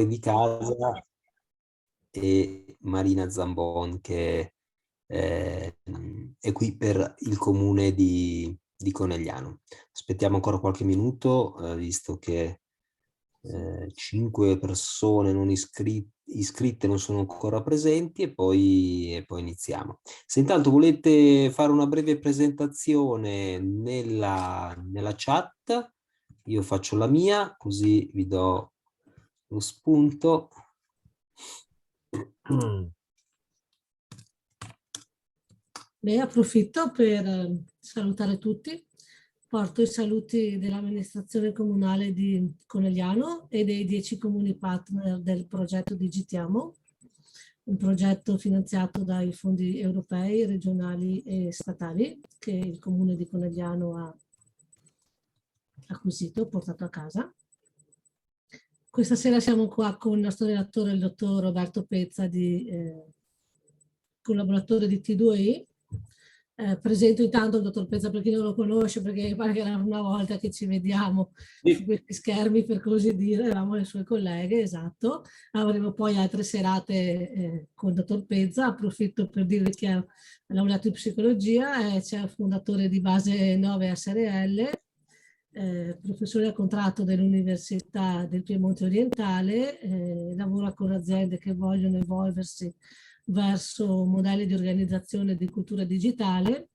di casa, e Marina Zambon, che è qui per il comune di Conegliano. Aspettiamo ancora qualche minuto, visto che 5 persone non iscritte non sono ancora presenti, e poi iniziamo. Se intanto volete fare una breve presentazione nella chat, io faccio la mia, così vi do lo spunto. Beh, approfitto per salutare tutti. Porto i saluti dell'amministrazione comunale di Conegliano e dei 10 comuni partner del progetto Digitiamo, un progetto finanziato dai fondi europei, regionali e statali che il comune di Conegliano ha acquisito, portato a casa. Questa sera siamo qua con il nostro relatore, il dottor Roberto Pezza, collaboratore di T2E. Presento intanto il dottor Pezza per chi non lo conosce, perché pare che era una volta che ci vediamo su questi schermi, per così dire, eravamo le sue colleghe, esatto. Avremo poi altre serate con il dottor Pezza. Approfitto per dirvi che è laureato in psicologia, c'è il fondatore di Base 9 SRL, professore a contratto dell'Università del Piemonte Orientale, lavora con aziende che vogliono evolversi verso modelli di organizzazione di cultura digitale,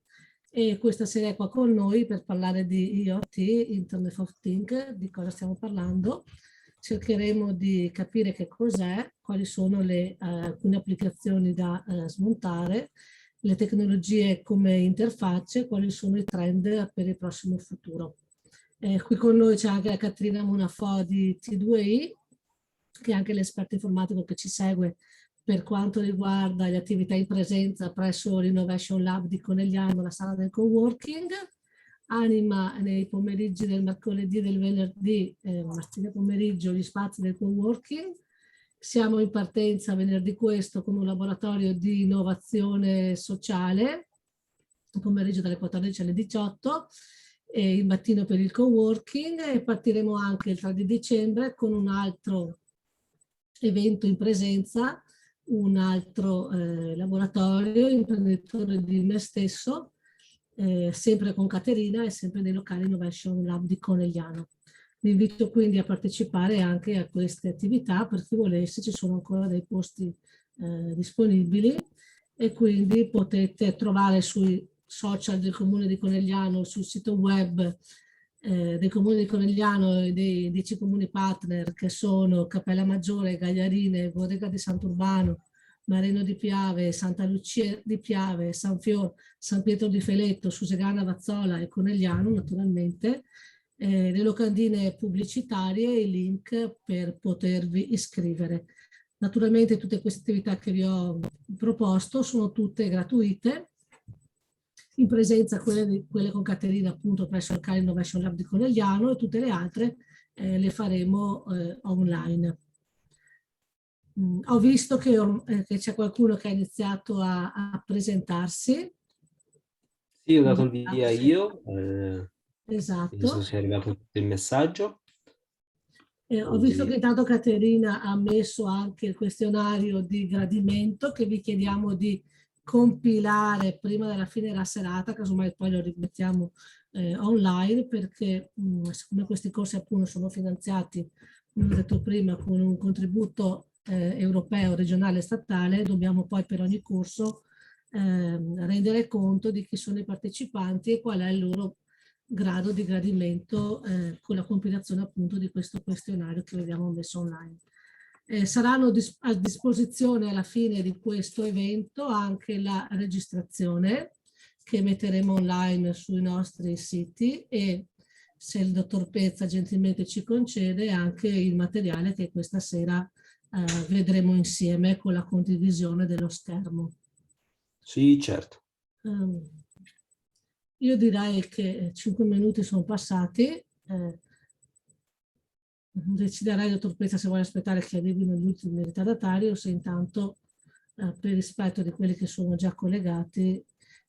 e questa sera è qua con noi per parlare di IoT, Internet of Things. Di cosa stiamo parlando? Cercheremo di capire che cos'è, quali sono alcune applicazioni da smontare, le tecnologie come interfacce, quali sono i trend per il prossimo futuro. Qui con noi c'è anche la Caterina Monafò di T2E, che è anche l'esperto informatico che ci segue per quanto riguarda le attività in presenza presso l'Innovation Lab di Conegliano, la sala del coworking. Anima nei pomeriggi del mercoledì e del venerdì, mattina pomeriggio, gli spazi del coworking. Siamo in partenza venerdì questo con un laboratorio di innovazione sociale, il pomeriggio dalle 14 alle 18, e il mattino per il coworking, e partiremo anche il 3 di dicembre con un altro evento in presenza, un altro laboratorio imprenditore di me stesso, sempre con Caterina e sempre nei locali Innovation Lab di Conegliano. Vi invito quindi a partecipare anche a queste attività, per chi volesse. Ci sono ancora dei posti disponibili, e quindi potete trovare sui social del Comune di Conegliano, sul sito web del Comune di Conegliano e dei 10 comuni partner, che sono Cappella Maggiore, Gagliarine, Bodega di Sant'Urbano, Marino di Piave, Santa Lucia di Piave, San Fior, San Pietro di Feletto, Susegana, Vazzola e Conegliano, naturalmente, le locandine pubblicitarie e i link per potervi iscrivere. Naturalmente tutte queste attività che vi ho proposto sono tutte gratuite, in presenza quelle con Caterina appunto presso il Cal Innovation Lab di Conegliano, e tutte le altre le faremo online. Ho visto che c'è qualcuno che ha iniziato a presentarsi. Sì, ho dato il via io. Esatto. Penso sia arrivato tutto il messaggio. Ho visto che intanto Caterina ha messo anche il questionario di gradimento, che vi chiediamo di compilare prima della fine della serata, casomai poi lo rimettiamo online, perché siccome questi corsi appunto sono finanziati, come ho detto prima, con un contributo europeo, regionale e statale, dobbiamo poi per ogni corso rendere conto di chi sono i partecipanti e qual è il loro grado di gradimento con la compilazione appunto di questo questionario che abbiamo messo online. Saranno a disposizione alla fine di questo evento anche la registrazione che metteremo online sui nostri siti, e se il dottor Pezza gentilmente ci concede anche il materiale che questa sera vedremo insieme con la condivisione dello schermo. Sì, certo. Io direi che 5 minuti sono passati. Deciderei, dottor Pezza, se vuole aspettare che arrivino gli ultimi ritardatari o se intanto, per rispetto di quelli che sono già collegati,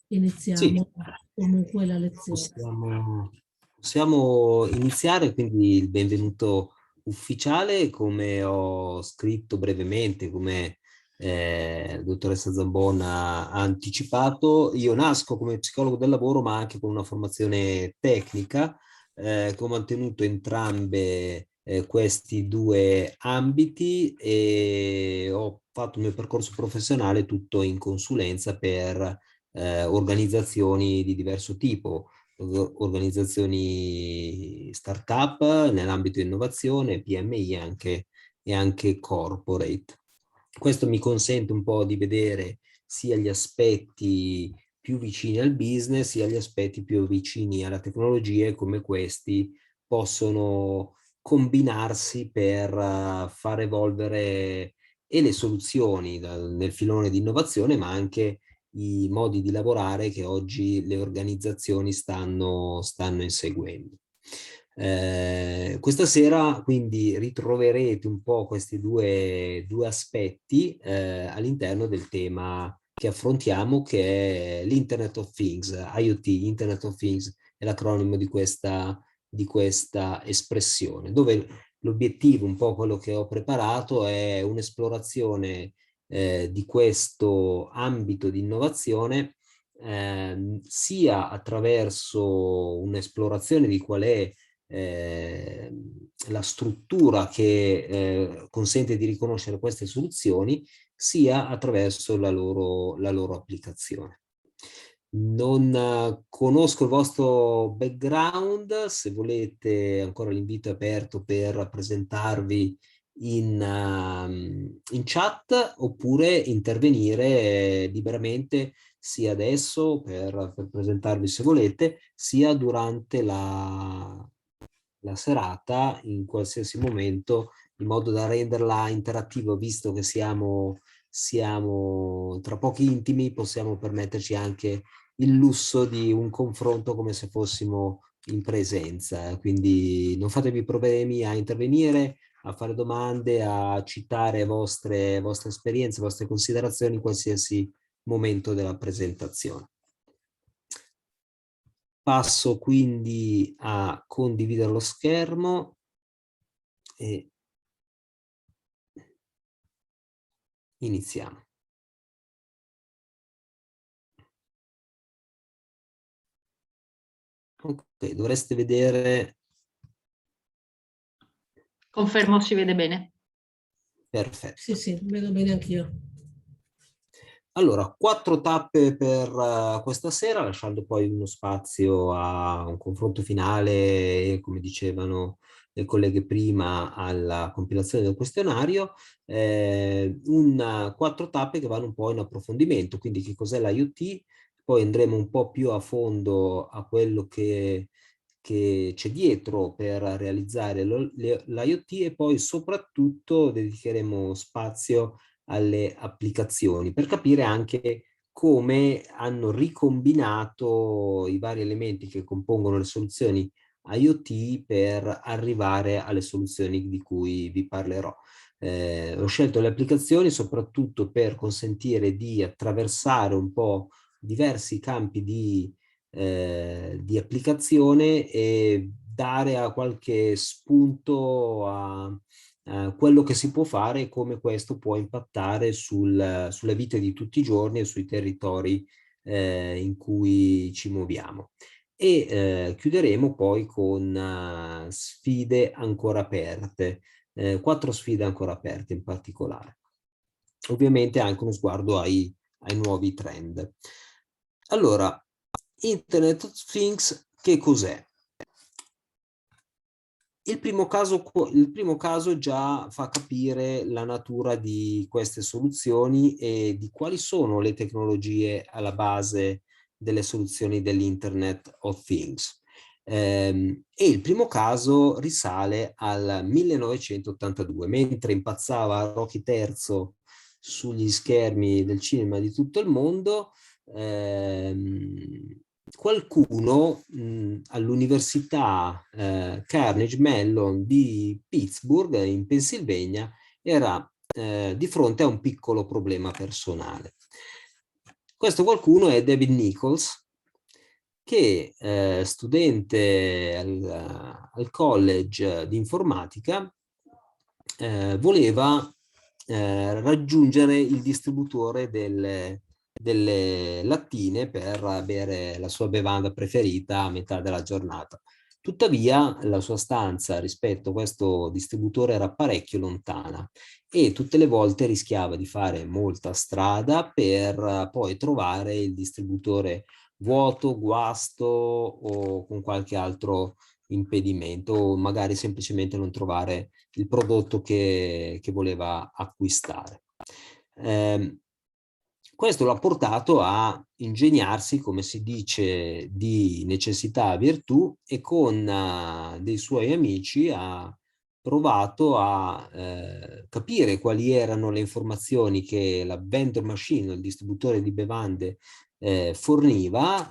iniziamo comunque la lezione. Possiamo iniziare, quindi il benvenuto ufficiale, come ho scritto brevemente, come la dottoressa Zambon ha anticipato, io nasco come psicologo del lavoro, ma anche con una formazione tecnica, che ho mantenuto entrambe questi due ambiti, e ho fatto il mio percorso professionale tutto in consulenza per organizzazioni di diverso tipo, organizzazioni startup nell'ambito innovazione, PMI e anche corporate. Questo mi consente un po' di vedere sia gli aspetti più vicini al business, sia gli aspetti più vicini alla tecnologia, e come questi possono combinarsi per far evolvere e le soluzioni nel filone di innovazione, ma anche i modi di lavorare che oggi le organizzazioni stanno inseguendo. Questa sera quindi ritroverete un po' questi due aspetti all'interno del tema che affrontiamo, che è l'Internet of Things, IoT, Internet of Things è l'acronimo di questa espressione, dove l'obiettivo, un po' quello che ho preparato, è un'esplorazione di questo ambito di innovazione, sia attraverso un'esplorazione di qual è la struttura che consente di riconoscere queste soluzioni, sia attraverso la loro applicazione. Non conosco il vostro background, se volete ancora l'invito è aperto per presentarvi in chat, oppure intervenire liberamente sia adesso per presentarvi se volete, sia durante la serata, in qualsiasi momento, in modo da renderla interattiva, visto che siamo tra pochi intimi, possiamo permetterci anche il lusso di un confronto come se fossimo in presenza. Quindi non fatevi problemi a intervenire, a fare domande, a citare vostre esperienze, vostre considerazioni in qualsiasi momento della presentazione. Passo quindi a condividere lo schermo e iniziamo. Ok, dovreste vedere. Confermo, si vede bene. Perfetto. Sì, sì, vedo bene anch'io. Allora, 4 tappe per questa sera, lasciando poi uno spazio a un confronto finale e, come dicevano le colleghe prima, alla compilazione del questionario. 4 tappe che vanno un po' in approfondimento, quindi che cos'è l'IoT, poi andremo un po' più a fondo a quello che c'è dietro per realizzare l'IoT, e poi soprattutto dedicheremo spazio alle applicazioni, per capire anche come hanno ricombinato i vari elementi che compongono le soluzioni IoT per arrivare alle soluzioni di cui vi parlerò. Ho scelto le applicazioni soprattutto per consentire di attraversare un po' diversi campi di applicazione e dare a qualche spunto a quello che si può fare e come questo può impattare sulle vite di tutti i giorni e sui territori in cui ci muoviamo. E chiuderemo poi con sfide ancora aperte, 4 sfide ancora aperte in particolare. Ovviamente anche uno sguardo ai nuovi trend. Allora, Internet of Things che cos'è? Il primo caso già fa capire la natura di queste soluzioni e di quali sono le tecnologie alla base delle soluzioni dell'Internet of Things. E il primo caso risale al 1982, mentre impazzava Rocky III sugli schermi del cinema di tutto il mondo. Qualcuno all'università Carnegie Mellon di Pittsburgh, in Pennsylvania, era di fronte a un piccolo problema personale. Questo qualcuno è David Nichols, che studente al college di informatica voleva raggiungere il distributore delle lattine per bere la sua bevanda preferita a metà della giornata. Tuttavia la sua stanza rispetto a questo distributore era parecchio lontana e tutte le volte rischiava di fare molta strada per poi trovare il distributore vuoto, guasto o con qualche altro impedimento, o magari semplicemente non trovare il prodotto che voleva acquistare. Questo l'ha portato a ingegnarsi, come si dice, di necessità a virtù, e con dei suoi amici ha provato a capire quali erano le informazioni che la vendor machine, il distributore di bevande, forniva,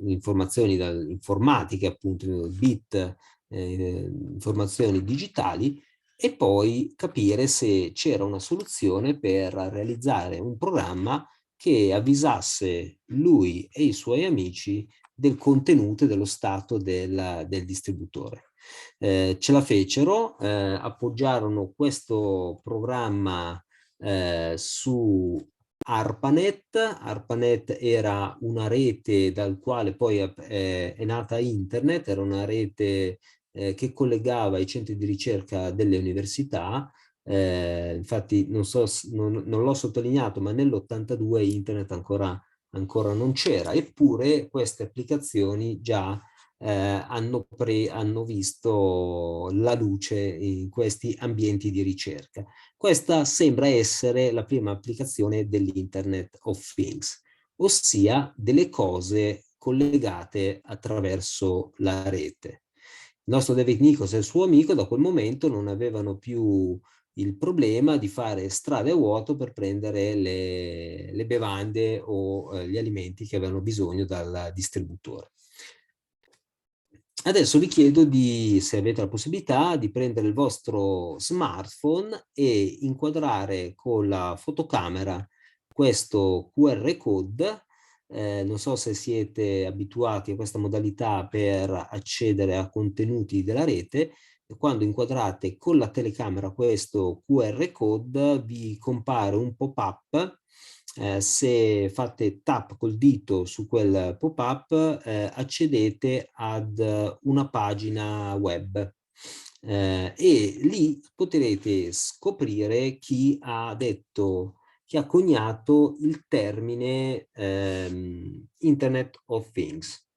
informazioni informatiche, appunto, bit, informazioni digitali, e poi capire se c'era una soluzione per realizzare un programma che avvisasse lui e i suoi amici del contenuto e dello stato del distributore. Ce la fecero, appoggiarono questo programma su ARPANET. ARPANET era una rete dal quale poi è nata Internet, era una rete che collegava i centri di ricerca delle università. Infatti non l'ho sottolineato, ma nell'82 Internet ancora non c'era, eppure queste applicazioni già hanno visto la luce in questi ambienti di ricerca. Questa sembra essere la prima applicazione dell'Internet of Things, ossia delle cose collegate attraverso la rete. Il nostro David Nichols e il suo amico da quel momento non avevano più il problema di fare strade a vuoto per prendere le bevande o gli alimenti che avevano bisogno dal distributore. Adesso vi chiedo se avete la possibilità di prendere il vostro smartphone e inquadrare con la fotocamera questo QR code. Non so se siete abituati a questa modalità per accedere a contenuti della rete. Quando inquadrate con la telecamera questo QR code vi compare un pop-up. Se fate tap col dito su quel pop-up accedete ad una pagina web e lì potrete scoprire chi ha coniato il termine Internet of Things.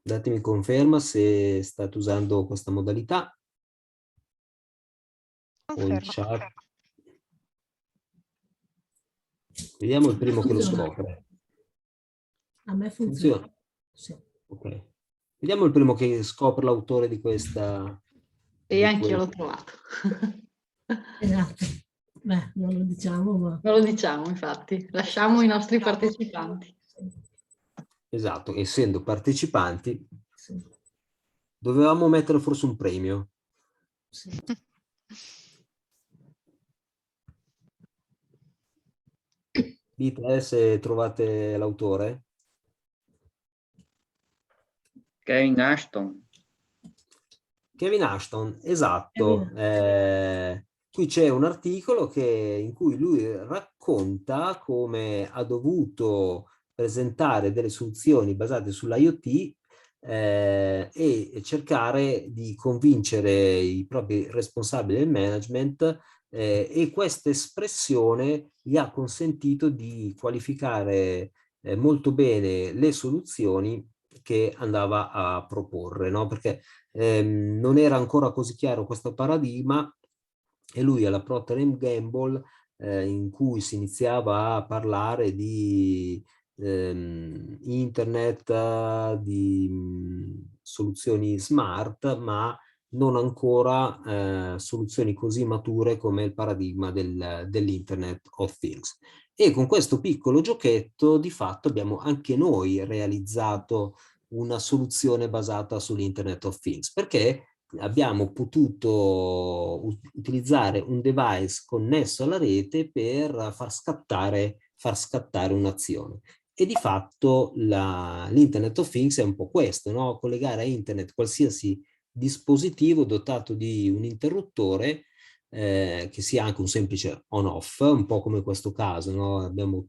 Datemi conferma se state usando questa modalità. O in chat. Vediamo il primo che lo scopre. A me funziona. Sì. Ok. Vediamo il primo che scopre l'autore di questa. E anch'io l'ho trovato. Esatto. Beh, non lo diciamo, ma... Non lo diciamo, infatti. Lasciamo i nostri partecipanti. Esatto, essendo partecipanti, sì. Dovevamo mettere forse un premio. Sì. Dite se trovate l'autore. Kevin Ashton. Kevin Ashton, esatto. Qui c'è un articolo in cui lui racconta come ha dovuto presentare delle soluzioni basate sull'IoT e cercare di convincere i propri responsabili del management e questa espressione gli ha consentito di qualificare molto bene le soluzioni che andava a proporre, no? Perché non era ancora così chiaro questo paradigma e lui alla Procter & Gamble in cui si iniziava a parlare di internet, di soluzioni smart, ma non ancora soluzioni così mature come il paradigma dell'Internet of Things. E con questo piccolo giochetto di fatto abbiamo anche noi realizzato una soluzione basata sull'Internet of Things, perché abbiamo potuto utilizzare un device connesso alla rete per far scattare un'azione. E di fatto l'Internet of Things è un po' questo, no? Collegare a Internet qualsiasi dispositivo dotato di un interruttore che sia anche un semplice on-off, un po' come questo caso, no? Abbiamo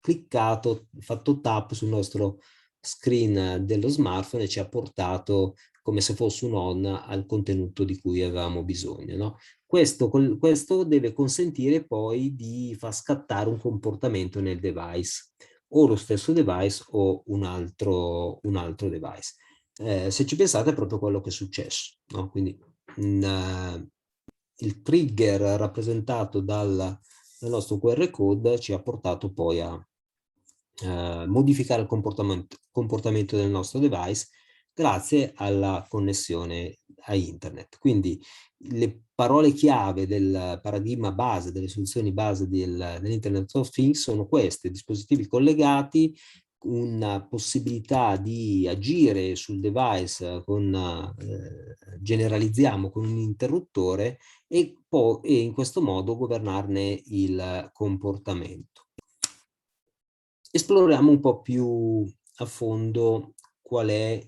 cliccato, fatto tap sul nostro screen dello smartphone e ci ha portato come se fosse un on al contenuto di cui avevamo bisogno, no? Questo deve consentire poi di far scattare un comportamento nel device, o lo stesso device o un altro device. Se ci pensate è proprio quello che è successo, no? Quindi il trigger rappresentato dal nostro QR code ci ha portato poi a modificare il comportamento del nostro device grazie alla connessione a internet. Quindi le parole chiave del paradigma base, delle soluzioni base dell'Internet of Things sono queste: dispositivi collegati, una possibilità di agire sul device generalizziamo con un interruttore e in questo modo governarne il comportamento. Esploriamo un po' più a fondo qual è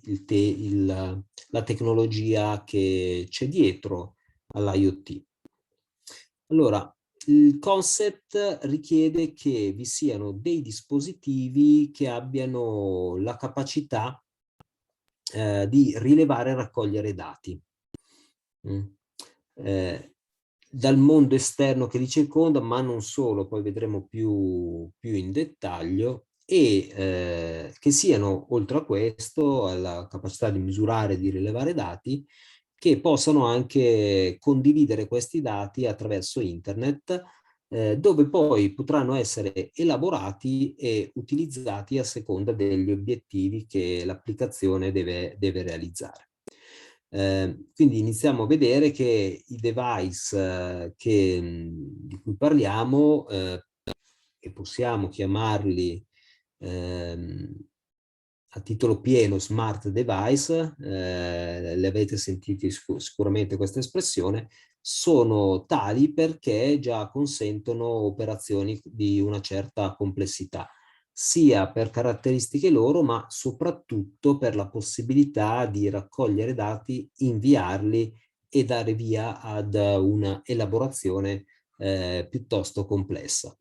la tecnologia che c'è dietro all'IoT. Allora, il concept richiede che vi siano dei dispositivi che abbiano la capacità di rilevare e raccogliere dati dal mondo esterno che li circonda, ma non solo, poi vedremo più in dettaglio, e che siano, oltre a questo, alla capacità di misurare e di rilevare dati, che possano anche condividere questi dati attraverso internet, dove poi potranno essere elaborati e utilizzati a seconda degli obiettivi che l'applicazione deve realizzare. Quindi iniziamo a vedere che i device di cui parliamo, che possiamo chiamarli a titolo pieno smart device, le avete sentiti sicuramente questa espressione, sono tali perché già consentono operazioni di una certa complessità, sia per caratteristiche loro, ma soprattutto per la possibilità di raccogliere dati, inviarli e dare via ad una elaborazione piuttosto complessa.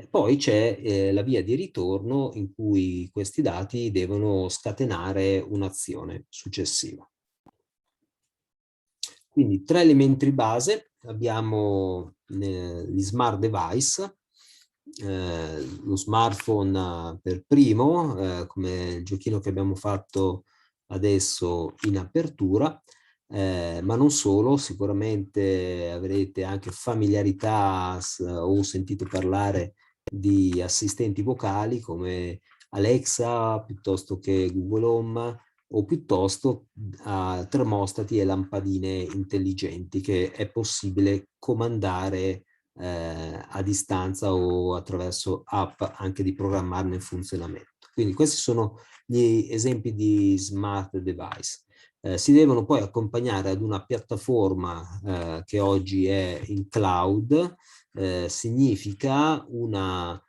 Poi c'è la via di ritorno in cui questi dati devono scatenare un'azione successiva. Quindi 3 elementi base: abbiamo gli smart device, lo smartphone per primo, come il giochino che abbiamo fatto adesso in apertura, ma non solo, sicuramente avrete anche familiarità o sentito parlare di assistenti vocali come Alexa, piuttosto che Google Home, o piuttosto a termostati e lampadine intelligenti che è possibile comandare a distanza o attraverso app anche di programmarne il funzionamento. Quindi questi sono gli esempi di smart device. Si devono poi accompagnare ad una piattaforma che oggi è in cloud, significa una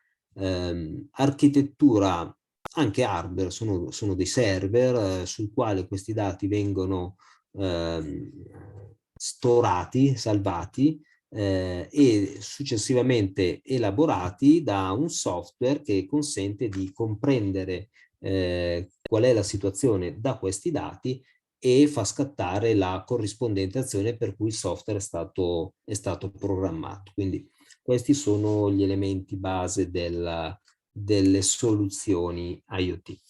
architettura anche hardware, sono dei server sul quale questi dati vengono storati, salvati e successivamente elaborati da un software che consente di comprendere qual è la situazione da questi dati e fa scattare la corrispondente azione per cui il software è stato programmato. Quindi questi sono gli elementi base delle soluzioni IoT.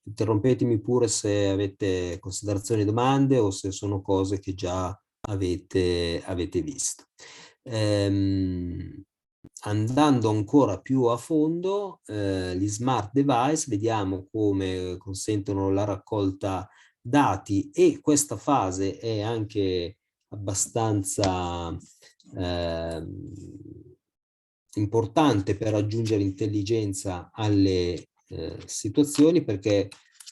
Interrompetemi pure se avete considerazioni, domande o se sono cose che già avete visto. Andando ancora più a fondo, gli smart device, vediamo come consentono la raccolta dati, e questa fase è anche abbastanza importante per aggiungere intelligenza alle situazioni, perché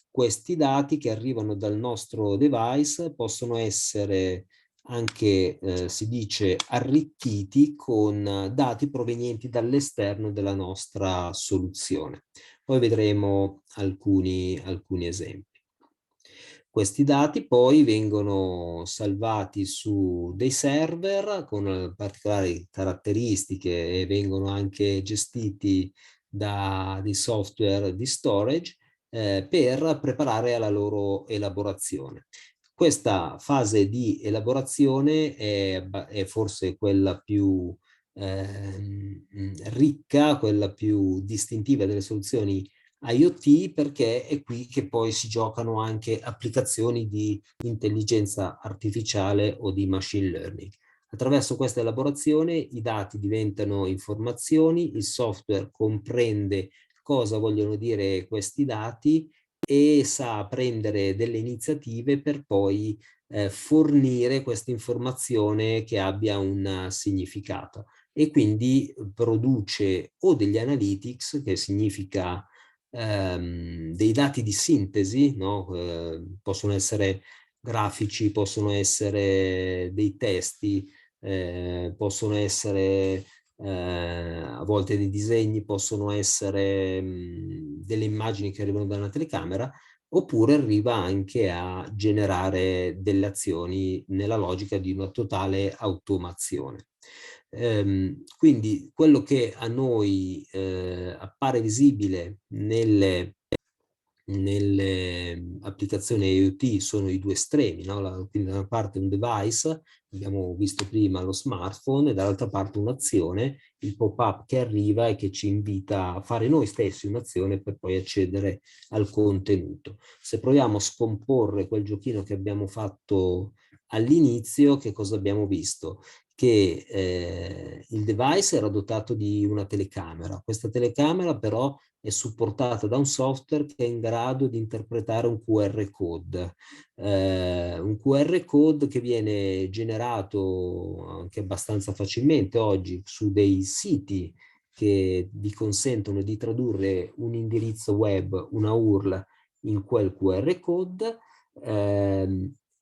questi dati che arrivano dal nostro device possono essere anche, si dice, arricchiti con dati provenienti dall'esterno della nostra soluzione. Poi vedremo alcuni esempi. Questi dati poi vengono salvati su dei server con particolari caratteristiche e vengono anche gestiti da dei software di storage per preparare alla loro elaborazione. Questa fase di elaborazione è forse quella più ricca, quella più distintiva delle soluzioni IoT, perché è qui che poi si giocano anche applicazioni di intelligenza artificiale o di machine learning. Attraverso questa elaborazione i dati diventano informazioni, il software comprende cosa vogliono dire questi dati e sa prendere delle iniziative per poi fornire questa informazione che abbia un significato, e quindi produce o degli analytics, che significa dei dati di sintesi, no? Possono essere grafici, possono essere dei testi, possono essere a volte dei disegni, possono essere delle immagini che arrivano da una telecamera, oppure arriva anche a generare delle azioni nella logica di una totale automazione. Quindi quello che a noi appare visibile nelle applicazioni IoT sono i due estremi, no? Quindi da una parte un device, abbiamo visto prima lo smartphone, e dall'altra parte un'azione, il pop-up che arriva e che ci invita a fare noi stessi un'azione per poi accedere al contenuto. Se proviamo a scomporre quel giochino che abbiamo fatto all'inizio, che cosa abbiamo visto? Che il device era dotato di una telecamera. Questa telecamera però è supportata da un software che è in grado di interpretare un QR code. Un QR code che viene generato anche abbastanza facilmente oggi su dei siti che vi consentono di tradurre un indirizzo web, una URL, in quel QR code.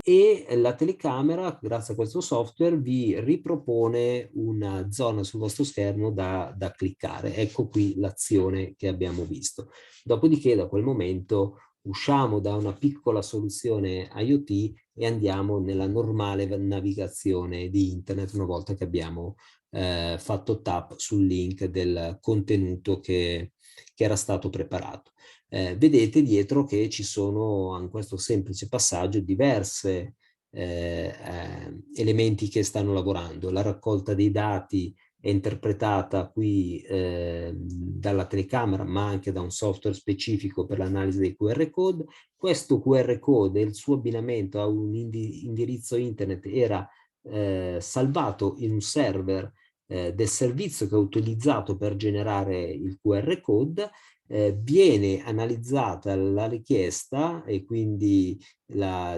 E la telecamera, grazie a questo software, vi ripropone una zona sul vostro schermo da cliccare. Ecco qui l'azione che abbiamo visto. Dopodiché, da quel momento, usciamo da una piccola soluzione IoT e andiamo nella normale navigazione di internet una volta che abbiamo fatto tap sul link del contenuto che era stato preparato. Vedete dietro che ci sono in questo semplice passaggio diverse elementi che stanno lavorando. La raccolta dei dati è interpretata qui dalla telecamera, ma anche da un software specifico per l'analisi dei QR code. Questo QR code e il suo abbinamento a un indirizzo internet era salvato in un server del servizio che ho utilizzato per generare il QR code. Viene analizzata la richiesta e quindi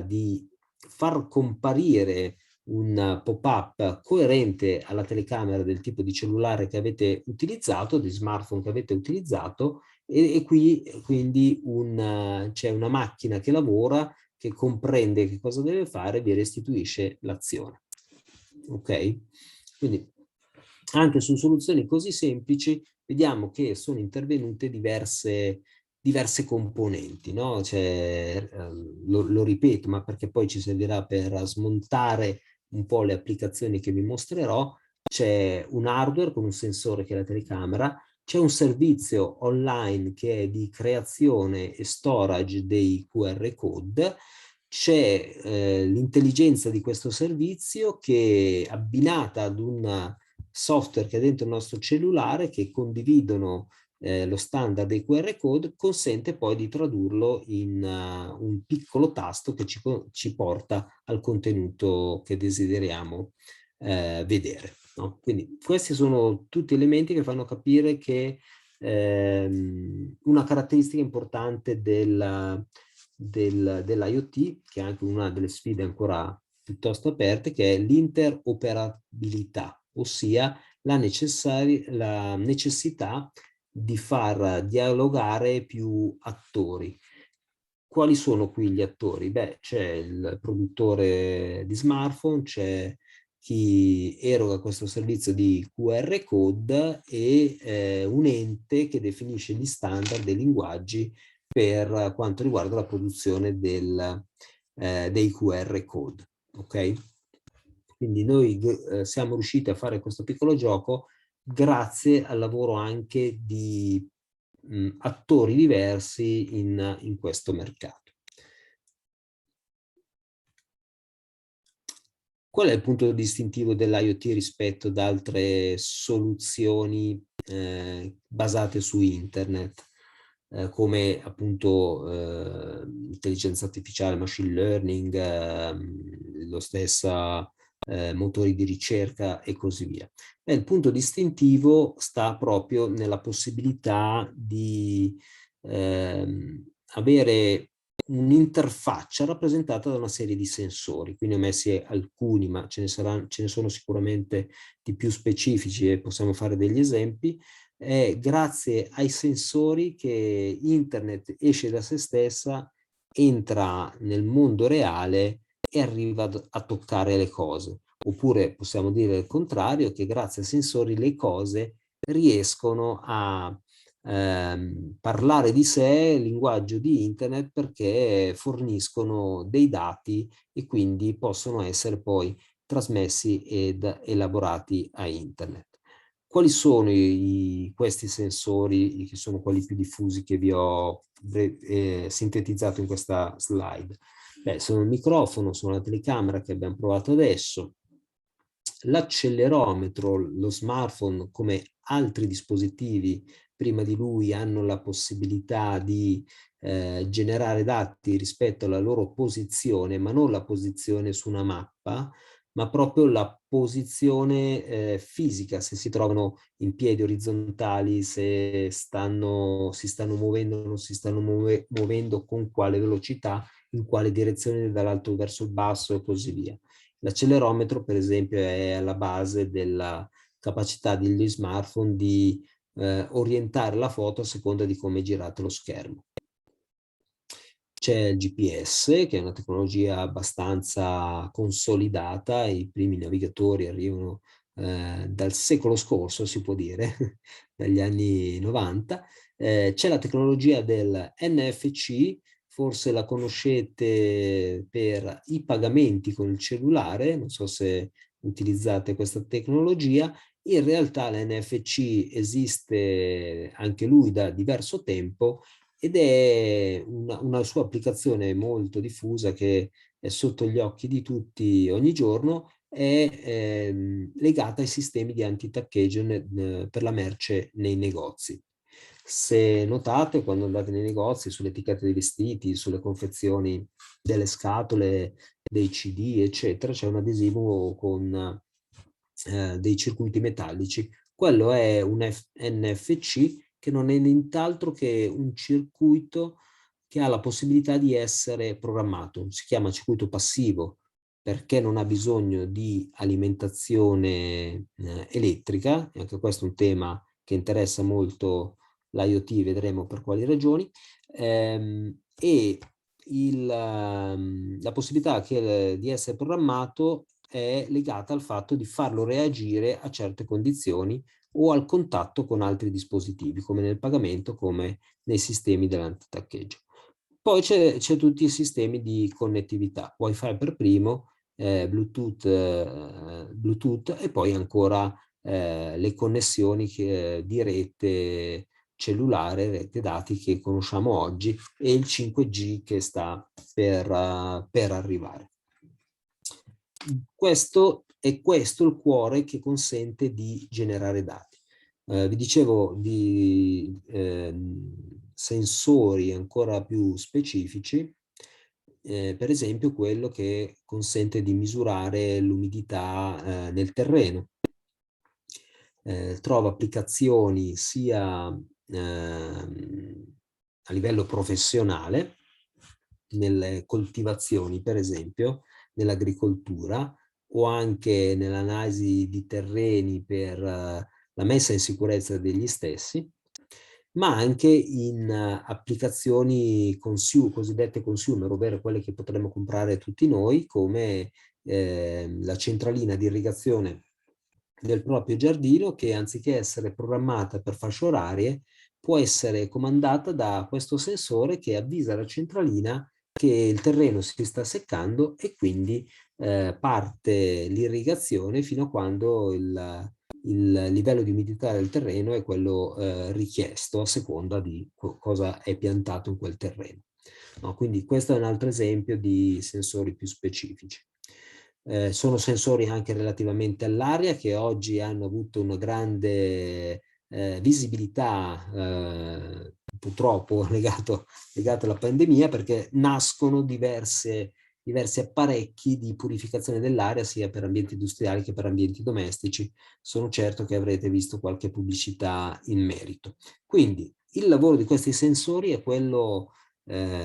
di far comparire un pop-up coerente alla telecamera del tipo di cellulare che avete utilizzato, di smartphone che avete utilizzato, e qui quindi c'è una macchina che lavora, che comprende che cosa deve fare e vi restituisce l'azione. Ok? Quindi anche su soluzioni così semplici vediamo che sono intervenute diverse componenti, no? Lo ripeto, ma perché poi ci servirà per smontare un po' le applicazioni che vi mostrerò. C'è un hardware con un sensore che è la telecamera, c'è un servizio online che è di creazione e storage dei QR code, c'è l'intelligenza di questo servizio che, abbinata ad un software che è dentro il nostro cellulare, che condividono lo standard dei QR code, consente poi di tradurlo in un piccolo tasto che ci porta al contenuto che desideriamo vedere. No? Quindi questi sono tutti elementi che fanno capire che una caratteristica importante dell'IoT, che è anche una delle sfide ancora piuttosto aperte, che è l'interoperabilità, ossia la necessità di far dialogare più attori. Quali sono qui gli attori? Beh, c'è il produttore di smartphone, c'è chi eroga questo servizio di QR code e un ente che definisce gli standard dei linguaggi per quanto riguarda la produzione dei QR code, ok? Quindi noi siamo riusciti a fare questo piccolo gioco grazie al lavoro anche di attori diversi in questo mercato. Qual è il punto distintivo dell'IoT rispetto ad altre soluzioni basate su internet, come appunto intelligenza artificiale, machine learning, lo stesso motori di ricerca e così via? Il punto distintivo sta proprio nella possibilità di avere un'interfaccia rappresentata da una serie di sensori. Quindi ho messi alcuni, ma ce ne sono sicuramente di più specifici e possiamo fare degli esempi. È grazie ai sensori che internet esce da se stessa, entra nel mondo reale e arriva a toccare le cose. Oppure possiamo dire il contrario, che grazie ai sensori le cose riescono a parlare di sé il linguaggio di internet, perché forniscono dei dati e quindi possono essere poi trasmessi ed elaborati a internet. Quali sono questi sensori, che sono quelli più diffusi che vi ho sintetizzato in questa slide? Beh, sono il microfono, sono la telecamera che abbiamo provato adesso, l'accelerometro, lo smartphone, come altri dispositivi prima di lui, hanno la possibilità di generare dati rispetto alla loro posizione, ma non la posizione su una mappa, ma proprio la posizione fisica, se si trovano in piedi orizzontali, se si stanno muovendo o non si stanno muovendo, con quale velocità, in quale direzione, dall'alto verso il basso e così via. L'accelerometro, per esempio, è alla base della capacità degli smartphone di orientare la foto a seconda di come è girato lo schermo. C'è il GPS, che è una tecnologia abbastanza consolidata, i primi navigatori arrivano dal secolo scorso, si può dire, dagli anni 90. C'è la tecnologia del NFC, forse la conoscete per i pagamenti con il cellulare, non so se utilizzate questa tecnologia. In realtà l'NFC esiste anche lui da diverso tempo ed è una sua applicazione molto diffusa, che è sotto gli occhi di tutti ogni giorno, è legata ai sistemi di anti-taccheggio per la merce nei negozi. Se notate, quando andate nei negozi, sulle etichette dei vestiti, sulle confezioni delle scatole, dei CD, eccetera, c'è un adesivo con dei circuiti metallici. Quello è un NFC, che non è nient'altro che un circuito che ha la possibilità di essere programmato. Si chiama circuito passivo perché non ha bisogno di alimentazione elettrica, e anche questo è un tema che interessa molto l'IoT, vedremo per quali ragioni, e la possibilità di essere programmato è legata al fatto di farlo reagire a certe condizioni o al contatto con altri dispositivi, come nel pagamento, come nei sistemi dell'antitaccheggio. Poi c'è tutti i sistemi di connettività, Wi-Fi per primo, Bluetooth e poi ancora le connessioni di rete cellulare, rete dati che conosciamo oggi, e il 5G che sta per arrivare. Questo è il cuore che consente di generare dati. Vi dicevo di sensori ancora più specifici, per esempio quello che consente di misurare l'umidità nel terreno. Trova applicazioni sia a livello professionale, nelle coltivazioni per esempio, nell'agricoltura, o anche nell'analisi di terreni per la messa in sicurezza degli stessi, ma anche in applicazioni cosiddette consumer, ovvero quelle che potremmo comprare tutti noi, come la centralina di irrigazione del proprio giardino, che anziché essere programmata per fasce orarie può essere comandata da questo sensore che avvisa la centralina che il terreno si sta seccando e quindi parte l'irrigazione fino a quando il livello di umidità del terreno è quello richiesto a seconda di cosa è piantato in quel terreno. No, quindi questo è un altro esempio di sensori più specifici. Sono sensori anche relativamente all'aria che oggi hanno avuto una grande visibilità, purtroppo legato alla pandemia, perché nascono diversi apparecchi di purificazione dell'aria sia per ambienti industriali che per ambienti domestici. Sono certo che avrete visto qualche pubblicità in merito. Quindi il lavoro di questi sensori è quello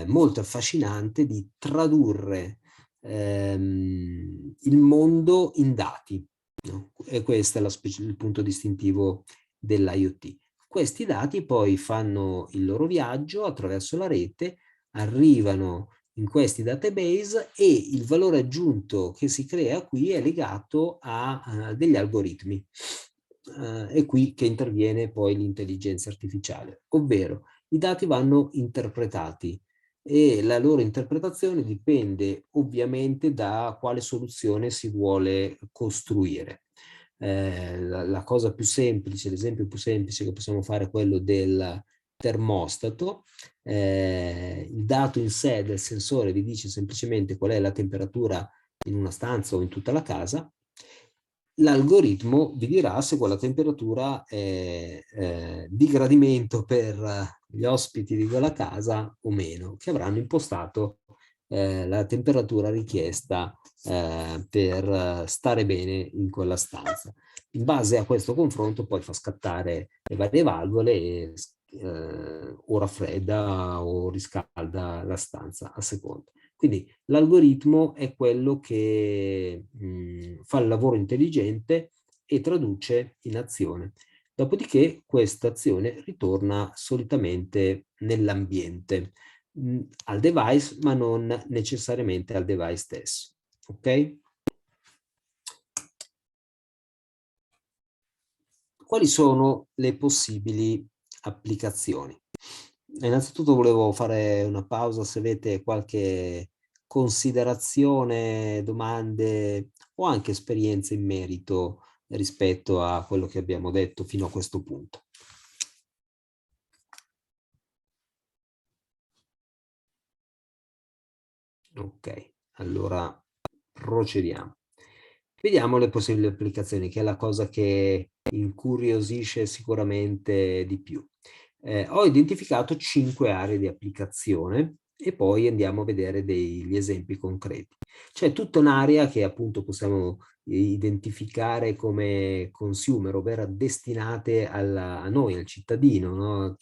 molto affascinante di tradurre il mondo in dati, no? E questo è il punto distintivo dell'IoT. Questi dati poi fanno il loro viaggio attraverso la rete, arrivano in questi database e il valore aggiunto che si crea qui è legato a degli algoritmi. È qui che interviene poi l'intelligenza artificiale, ovvero i dati vanno interpretati e la loro interpretazione dipende ovviamente da quale soluzione si vuole costruire. La cosa più semplice, l'esempio più semplice che possiamo fare è quello del termostato. Il dato in sé del sensore vi dice semplicemente qual è la temperatura in una stanza o in tutta la casa. L'algoritmo vi dirà se quella temperatura è di gradimento per gli ospiti di quella casa o meno, che avranno impostato la temperatura richiesta per stare bene in quella stanza. In base a questo confronto poi fa scattare le varie valvole e o raffredda o riscalda la stanza a seconda. Quindi l'algoritmo è quello che fa il lavoro intelligente e traduce in azione. Dopodiché questa azione ritorna solitamente nell'ambiente, al device, ma non necessariamente al device stesso. Ok? Quali sono le possibili applicazioni? Innanzitutto volevo fare una pausa se avete qualche considerazione, domande o anche esperienze in merito rispetto a quello che abbiamo detto fino a questo punto. Ok, allora procediamo. Vediamo le possibili applicazioni, che è la cosa che incuriosisce sicuramente di più. Ho identificato 5 aree di applicazione e poi andiamo a vedere degli esempi concreti. C'è tutta un'area che appunto possiamo identificare come consumer, ovvero destinate a noi, al cittadino, no?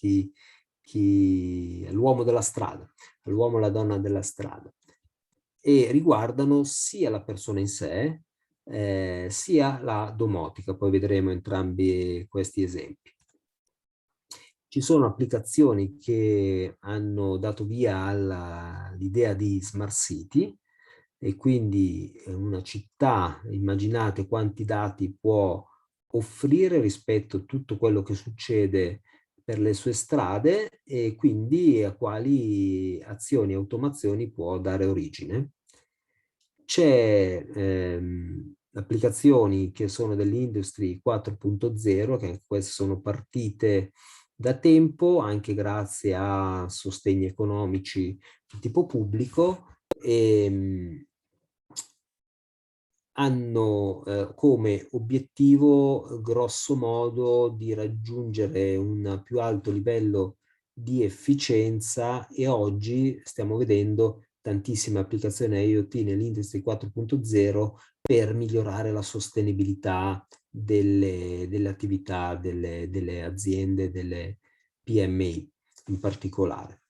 All'uomo della strada, all'uomo e alla donna della strada, e riguardano sia la persona in sé, sia la domotica. Poi vedremo entrambi questi esempi. Ci sono applicazioni che hanno dato via all'idea di smart city, e quindi una città, immaginate quanti dati può offrire rispetto a tutto quello che succede per le sue strade e quindi a quali azioni e automazioni può dare origine. C'è applicazioni che sono dell'Industry 4.0, che queste sono partite da tempo, anche grazie a sostegni economici di tipo pubblico, e hanno come obiettivo grosso modo di raggiungere un più alto livello di efficienza, e oggi stiamo vedendo tantissime applicazioni IoT nell'Industry 4.0 per migliorare la sostenibilità delle attività delle aziende, delle PMI in particolare.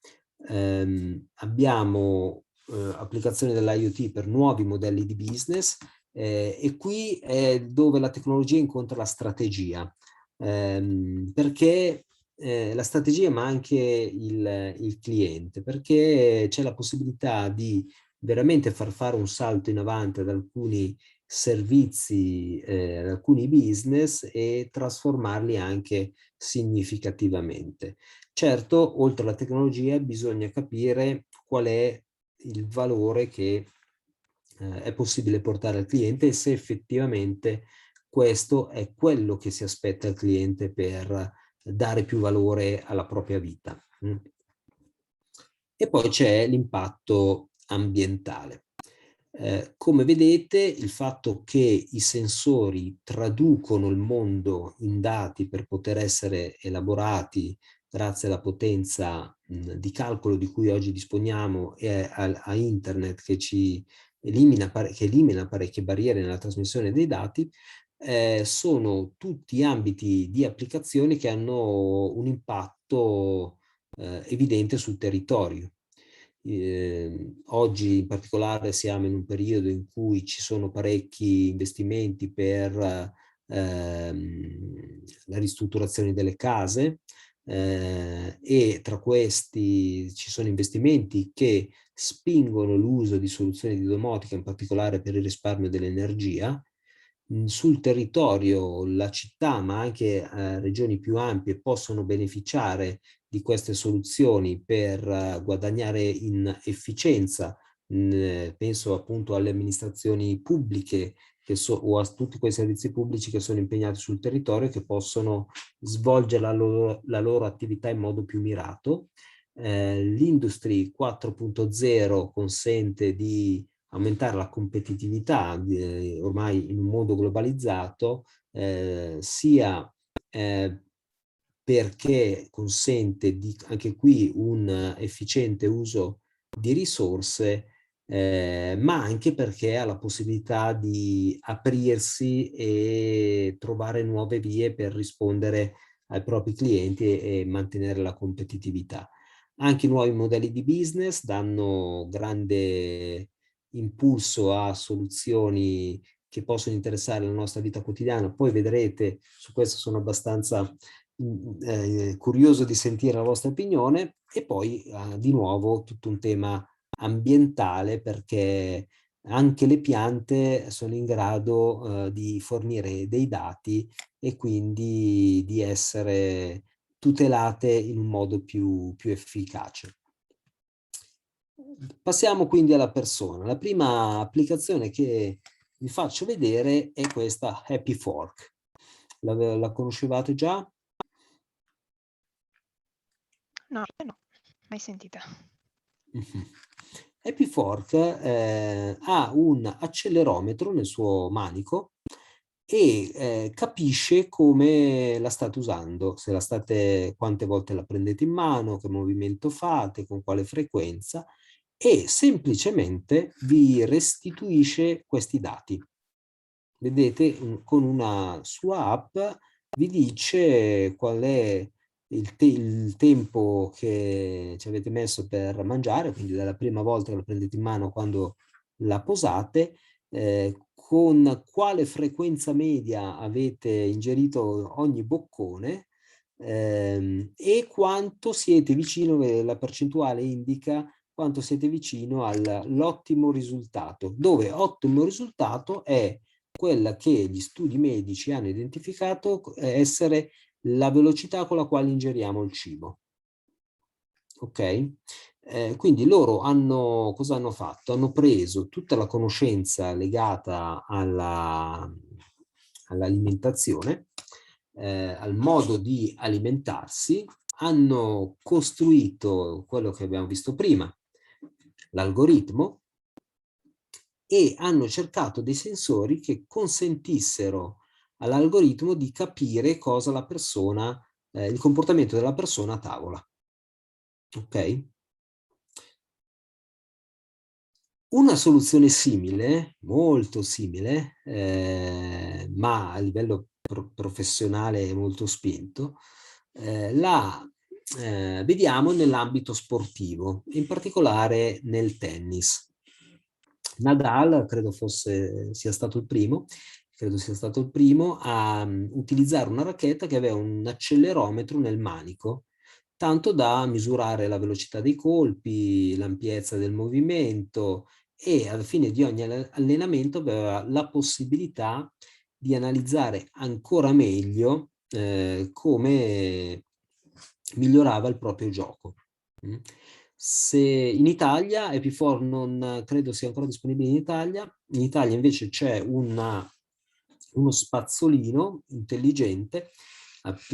Abbiamo applicazioni dell'IoT per nuovi modelli di business, e qui è dove la tecnologia incontra la strategia, perché la strategia ma anche il cliente, perché c'è la possibilità di veramente far fare un salto in avanti ad alcuni servizi, ad alcuni business, e trasformarli anche significativamente. Certo, oltre alla tecnologia bisogna capire qual è il valore che è possibile portare al cliente e se effettivamente questo è quello che si aspetta il cliente per dare più valore alla propria vita. E poi c'è l'impatto ambientale. Come vedete, il fatto che i sensori traducono il mondo in dati per poter essere elaborati grazie alla potenza di calcolo di cui oggi disponiamo e a internet che ci elimina parecchie barriere nella trasmissione dei dati, sono tutti ambiti di applicazione che hanno un impatto evidente sul territorio. Oggi in particolare siamo in un periodo in cui ci sono parecchi investimenti per la ristrutturazione delle case e tra questi ci sono investimenti che spingono l'uso di soluzioni di domotica, in particolare per il risparmio dell'energia. Sul territorio la città, ma anche regioni più ampie, possono beneficiare di queste soluzioni per guadagnare in efficienza. Penso appunto alle amministrazioni pubbliche o a tutti quei servizi pubblici che sono impegnati sul territorio e che possono svolgere la loro attività in modo più mirato. L'Industry 4.0 consente di aumentare la competitività ormai in un mondo globalizzato, sia perché consente anche qui un efficiente uso di risorse, ma anche perché ha la possibilità di aprirsi e trovare nuove vie per rispondere ai propri clienti e mantenere la competitività. Anche i nuovi modelli di business danno grande impulso a soluzioni che possono interessare la nostra vita quotidiana. Poi vedrete, su questo sono abbastanza curioso di sentire la vostra opinione. E poi di nuovo tutto un tema ambientale, perché anche le piante sono in grado di fornire dei dati e quindi di essere tutelate in un modo più efficace. Passiamo quindi alla persona. La prima applicazione che vi faccio vedere è questa Happy Fork. La conoscevate già? No, no, mai sentita. Happy Fork ha un accelerometro nel suo manico e capisce come la state usando, quante volte la prendete in mano, che movimento fate, con quale frequenza, e semplicemente vi restituisce questi dati. Vedete, con una sua app vi dice qual è il tempo che ci avete messo per mangiare, quindi dalla prima volta che la prendete in mano quando la posate, con quale frequenza media avete ingerito ogni boccone e quanto siete vicino, la percentuale indica quanto siete vicino all'ottimo risultato, dove ottimo risultato è quella che gli studi medici hanno identificato essere la velocità con la quale ingeriamo il cibo. Ok? Quindi loro cosa hanno fatto? Hanno preso tutta la conoscenza legata all'alimentazione, al modo di alimentarsi, hanno costruito quello che abbiamo visto prima, l'algoritmo, e hanno cercato dei sensori che consentissero all'algoritmo di capire cosa la persona, il comportamento della persona a tavola. Ok? Una soluzione simile, molto simile, ma a livello professionale molto spinto, la vediamo nell'ambito sportivo, in particolare nel tennis. Nadal credo sia stato il primo a utilizzare una racchetta che aveva un accelerometro nel manico, tanto da misurare la velocità dei colpi, l'ampiezza del movimento, e alla fine di ogni allenamento aveva la possibilità di analizzare ancora meglio come migliorava il proprio gioco. Se in Italia Epifor non credo sia ancora disponibile in Italia invece c'è uno spazzolino intelligente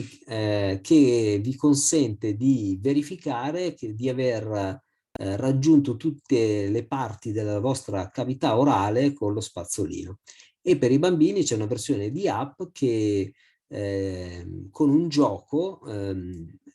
che vi consente di verificare di aver raggiunto tutte le parti della vostra cavità orale con lo spazzolino. E per i bambini c'è una versione di app che con un gioco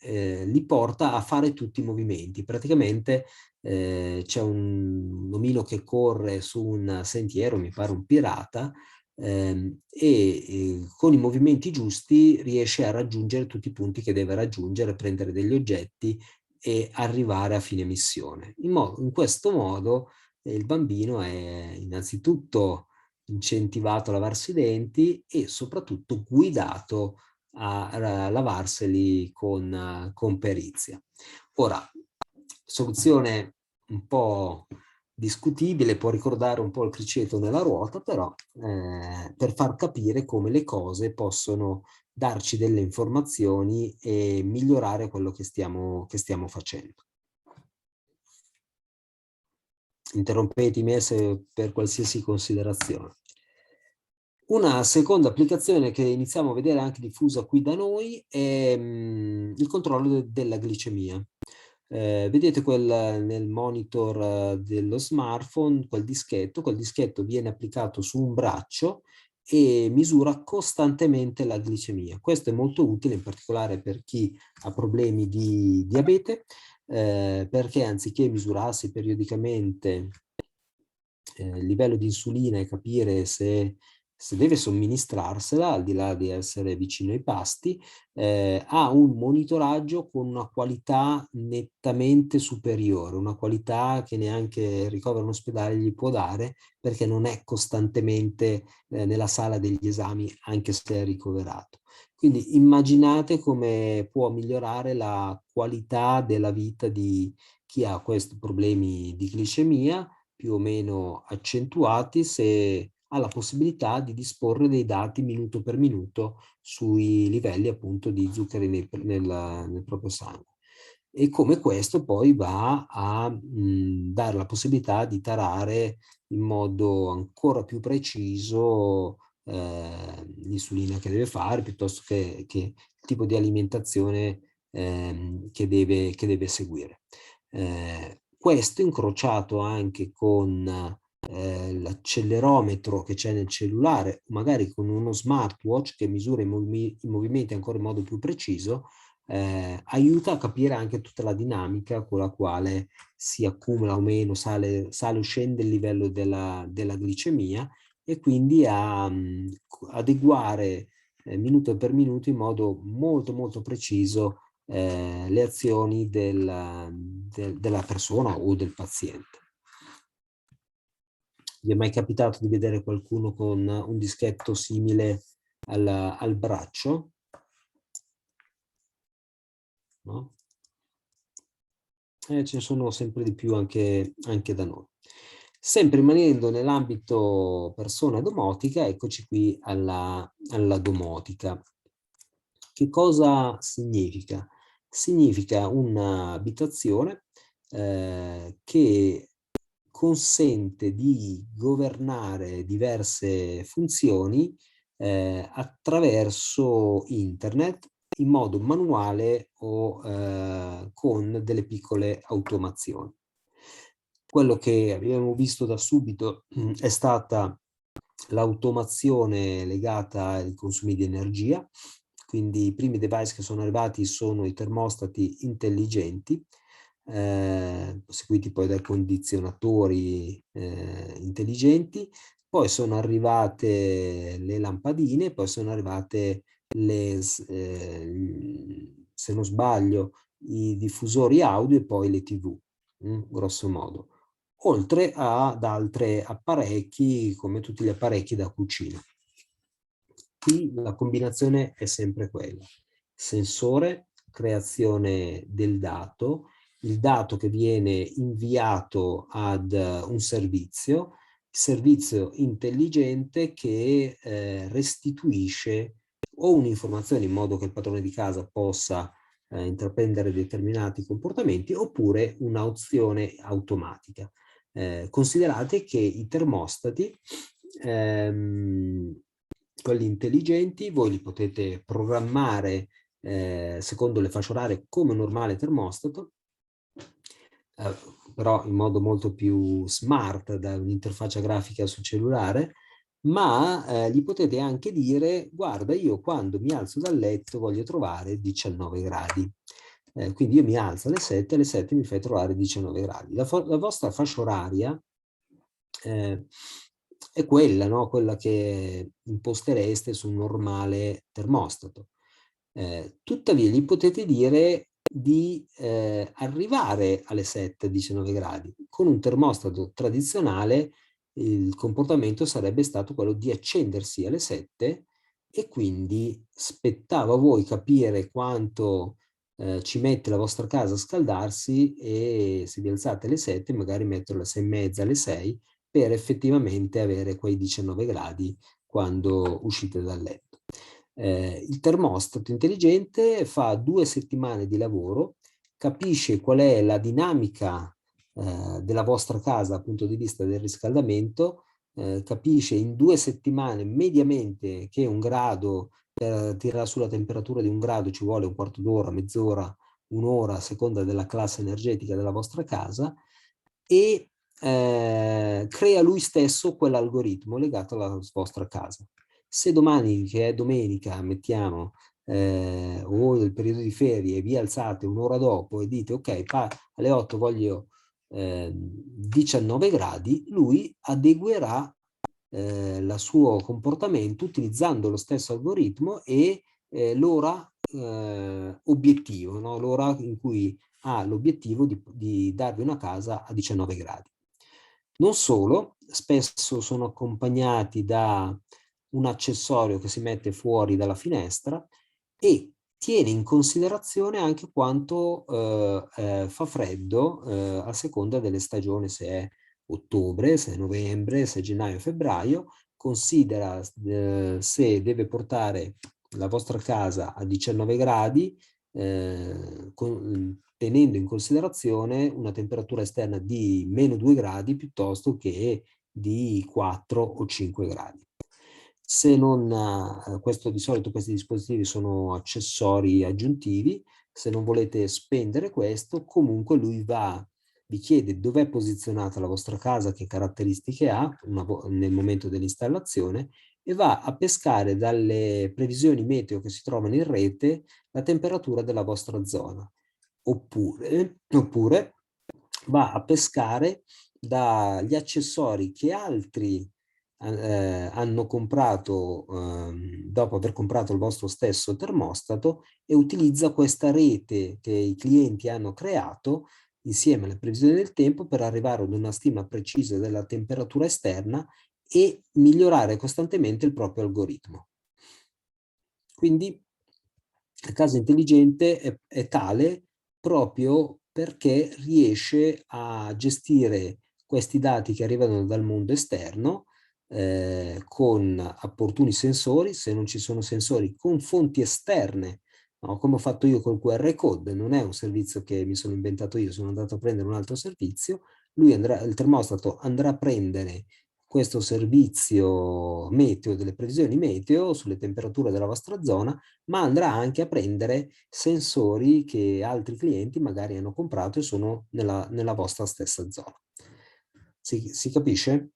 li porta a fare tutti i movimenti. Praticamente c'è un omino che corre su un sentiero, mi pare un pirata, e con i movimenti giusti riesce a raggiungere tutti i punti che deve raggiungere, prendere degli oggetti e arrivare a fine missione. In questo modo il bambino è innanzitutto incentivato a lavarsi i denti e soprattutto guidato a lavarseli con perizia. Ora, soluzione un po' discutibile, può ricordare un po' il criceto nella ruota, però per far capire come le cose possono darci delle informazioni e migliorare quello che stiamo facendo. Interrompetemi se per qualsiasi considerazione. Una seconda applicazione che iniziamo a vedere anche diffusa qui da noi è il controllo della glicemia. Vedete nel monitor dello smartphone, quel dischetto viene applicato su un braccio e misura costantemente la glicemia. Questo è molto utile in particolare per chi ha problemi di diabete, perché anziché misurarsi periodicamente il livello di insulina e capire se deve somministrarsela, al di là di essere vicino ai pasti, ha un monitoraggio con una qualità nettamente superiore, una qualità che neanche il ricovero in ospedale gli può dare, perché non è costantemente nella sala degli esami, anche se è ricoverato. Quindi immaginate come può migliorare la qualità della vita di chi ha questi problemi di glicemia, più o meno accentuati, se ha la possibilità di disporre dei dati minuto per minuto sui livelli appunto di zuccheri nel proprio sangue. E come questo poi va a dare la possibilità di tarare in modo ancora più preciso l'insulina che deve fare, piuttosto che il tipo di alimentazione che deve seguire. Questo incrociato anche con l'accelerometro che c'è nel cellulare, magari con uno smartwatch che misura i movimenti ancora in modo più preciso, aiuta a capire anche tutta la dinamica con la quale si accumula o meno, sale o scende il livello della glicemia, e quindi a adeguare minuto per minuto in modo molto molto preciso le azioni della persona o del paziente. Vi è mai capitato di vedere qualcuno con un dischetto simile al braccio? No? Ce ne sono sempre di più anche da noi. Sempre rimanendo nell'ambito persona domotica, eccoci qui alla domotica. Che cosa significa? Significa un'abitazione che consente di governare diverse funzioni attraverso internet in modo manuale o con delle piccole automazioni. Quello che abbiamo visto da subito è stata l'automazione legata ai consumi di energia. Quindi i primi device che sono arrivati sono i termostati intelligenti, seguiti poi dai condizionatori intelligenti, poi sono arrivate le lampadine, poi sono arrivate se non sbaglio, i diffusori audio e poi le TV, grosso modo, oltre ad altri apparecchi come tutti gli apparecchi da cucina. Qui la combinazione è sempre quella: sensore, creazione del dato, il dato che viene inviato ad un servizio intelligente che restituisce o un'informazione in modo che il padrone di casa possa intraprendere determinati comportamenti, oppure una opzione automatica. Considerate che i termostati, quelli intelligenti, voi li potete programmare secondo le fasce orarie come un normale termostato, però in modo molto più smart da un'interfaccia grafica sul cellulare, ma gli potete anche dire: guarda, io quando mi alzo dal letto voglio trovare 19 gradi. Quindi io mi alzo alle 7 mi fai trovare 19 gradi. La vostra fascia oraria è quella, no? Quella che impostereste su un normale termostato. Tuttavia gli potete dire di arrivare alle 7 a 19 gradi. Con un termostato tradizionale il comportamento sarebbe stato quello di accendersi alle 7 e quindi spettava a voi capire quanto ci mette la vostra casa a scaldarsi, e se vi alzate alle 7 magari metterlo alle 6 e mezza, alle 6, per effettivamente avere quei 19 gradi quando uscite dal letto. Il termostato intelligente fa 2 settimane di lavoro, capisce qual è la dinamica della vostra casa dal punto di vista del riscaldamento, capisce in 2 settimane mediamente che un grado, per tirare sulla temperatura di un grado ci vuole un quarto d'ora, mezz'ora, un'ora, a seconda della classe energetica della vostra casa, e crea lui stesso quell'algoritmo legato alla vostra casa. Se domani, che è domenica, mettiamo, o il periodo di ferie, vi alzate un'ora dopo e dite ok, alle 8 voglio 19 gradi, lui adeguerà il suo comportamento utilizzando lo stesso algoritmo e l'ora obiettivo, no? L'ora in cui ha l'obiettivo di darvi una casa a 19 gradi. Non solo, spesso sono accompagnati da un accessorio che si mette fuori dalla finestra e tiene in considerazione anche quanto fa freddo a seconda delle stagioni, se è ottobre, se è novembre, se è gennaio, febbraio. Considera se deve portare la vostra casa a 19 gradi, tenendo in considerazione una temperatura esterna di -2 gradi piuttosto che di 4 o 5 gradi. Se non, di solito questi dispositivi sono accessori aggiuntivi, se non volete spendere questo, comunque lui vi chiede dov'è posizionata la vostra casa, che caratteristiche ha nel momento dell'installazione, e va a pescare dalle previsioni meteo che si trovano in rete la temperatura della vostra zona. Oppure va a pescare dagli accessori che altri hanno comprato dopo aver comprato il vostro stesso termostato, e utilizza questa rete che i clienti hanno creato insieme alle previsioni del tempo per arrivare ad una stima precisa della temperatura esterna e migliorare costantemente il proprio algoritmo. Quindi la casa intelligente è tale proprio perché riesce a gestire questi dati che arrivano dal mondo esterno con opportuni sensori, se non ci sono sensori, con fonti esterne, no? Come ho fatto io col QR code, non è un servizio che mi sono inventato io, sono andato a prendere un altro servizio, il termostato andrà a prendere questo servizio meteo, delle previsioni meteo sulle temperature della vostra zona, ma andrà anche a prendere sensori che altri clienti magari hanno comprato e sono nella vostra stessa zona. Si capisce?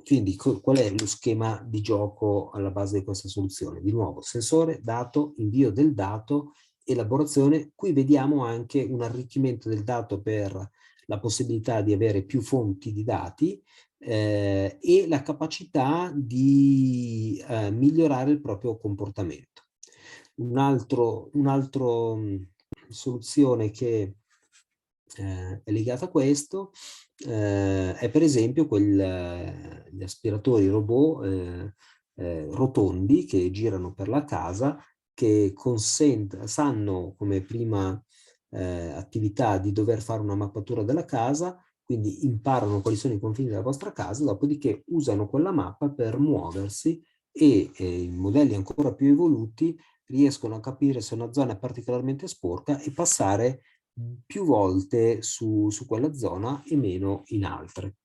Quindi qual è lo schema di gioco alla base di questa soluzione? Di nuovo, sensore, dato, invio del dato, elaborazione. Qui vediamo anche un arricchimento del dato per la possibilità di avere più fonti di dati e la capacità di migliorare il proprio comportamento. Un'altra soluzione che è legata a questo è per esempio gli aspiratori robot rotondi che girano per la casa, che sanno come prima attività di dover fare una mappatura della casa, quindi imparano quali sono i confini della vostra casa, dopodiché usano quella mappa per muoversi e i modelli ancora più evoluti riescono a capire se una zona è particolarmente sporca e passare più volte su quella zona e meno in altre.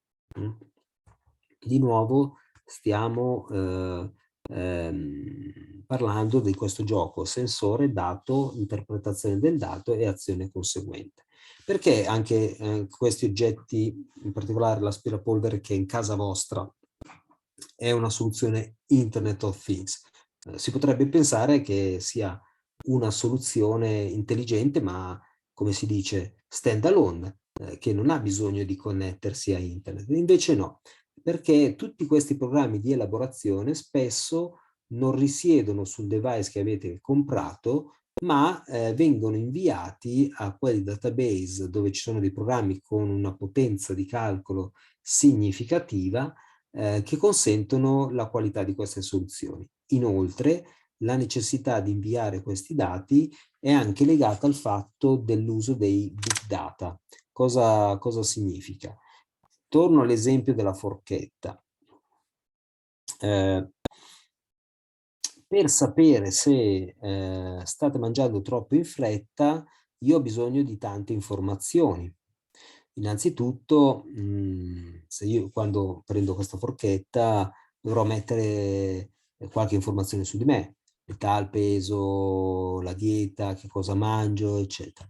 Di nuovo stiamo parlando di questo gioco sensore, dato, interpretazione del dato e azione conseguente. Perché anche questi oggetti, in particolare l'aspirapolvere che è in casa vostra, è una soluzione Internet of Things? Si potrebbe pensare che sia una soluzione intelligente, ma come si dice, stand alone, che non ha bisogno di connettersi a Internet. Invece no, perché tutti questi programmi di elaborazione spesso non risiedono sul device che avete comprato, ma vengono inviati a quei database dove ci sono dei programmi con una potenza di calcolo significativa, che consentono la qualità di queste soluzioni. Inoltre, la necessità di inviare questi dati è anche legata al fatto dell'uso dei big data. Cosa significa? Torno all'esempio della forchetta. Per sapere se state mangiando troppo in fretta, io ho bisogno di tante informazioni. Innanzitutto, se io quando prendo questa forchetta dovrò mettere qualche informazione su di me, l'età, il peso, la dieta, che cosa mangio, eccetera.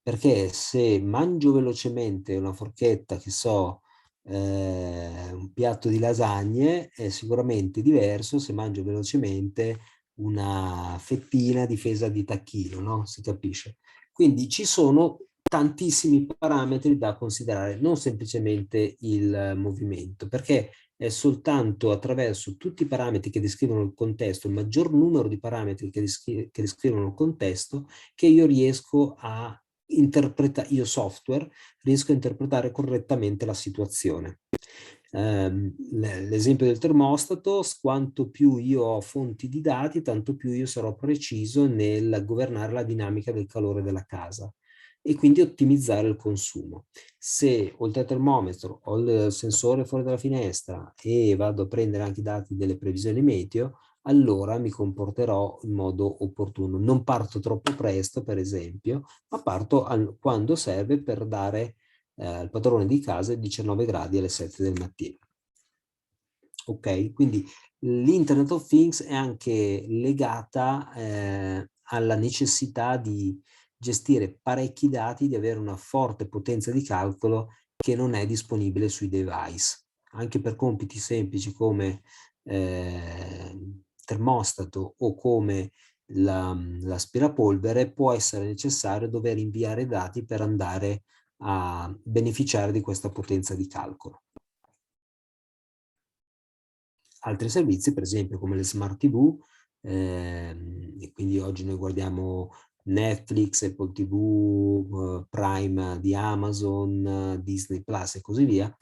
Perché se mangio velocemente una forchetta, che so, un piatto di lasagne, è sicuramente diverso se mangio velocemente una fettina difesa di tacchino, no? Si capisce? Quindi ci sono tantissimi parametri da considerare, non semplicemente il movimento, perché è soltanto attraverso tutti i parametri che descrivono il contesto, il maggior numero di parametri che descrivono il contesto, che io riesco a interpretare, io software, riesco a interpretare correttamente la situazione. L'esempio del termostato: quanto più io ho fonti di dati, tanto più io sarò preciso nel governare la dinamica del calore della casa e quindi ottimizzare il consumo. Se oltre al termometro ho il sensore fuori dalla finestra e vado a prendere anche i dati delle previsioni meteo, allora mi comporterò in modo opportuno. Non parto troppo presto, per esempio, ma parto quando serve per dare al padrone di casa 19 gradi alle 7 del mattino. Ok? Quindi l'Internet of Things è anche legata alla necessità di gestire parecchi dati, di avere una forte potenza di calcolo che non è disponibile sui device. Anche per compiti semplici come termostato o come l'aspirapolvere può essere necessario dover inviare dati per andare a beneficiare di questa potenza di calcolo. Altri servizi, per esempio, come le smart TV, e quindi oggi noi guardiamo Netflix, Apple TV, Prime di Amazon, Disney Plus e così via,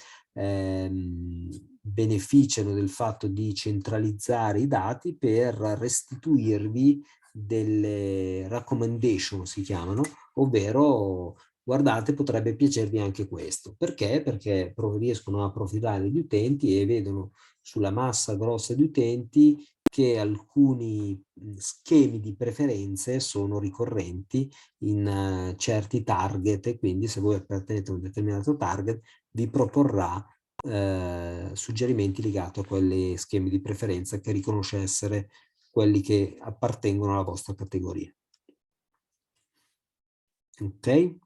beneficiano del fatto di centralizzare i dati per restituirvi delle recommendation, si chiamano, ovvero guardate, potrebbe piacervi anche questo. Perché? Perché riescono a approfittare gli utenti e vedono sulla massa grossa di utenti che alcuni schemi di preferenze sono ricorrenti in certi target, e quindi se voi appartenete a un determinato target vi proporrà suggerimenti legati a quegli schemi di preferenza che riconosce essere quelli che appartengono alla vostra categoria. Ok?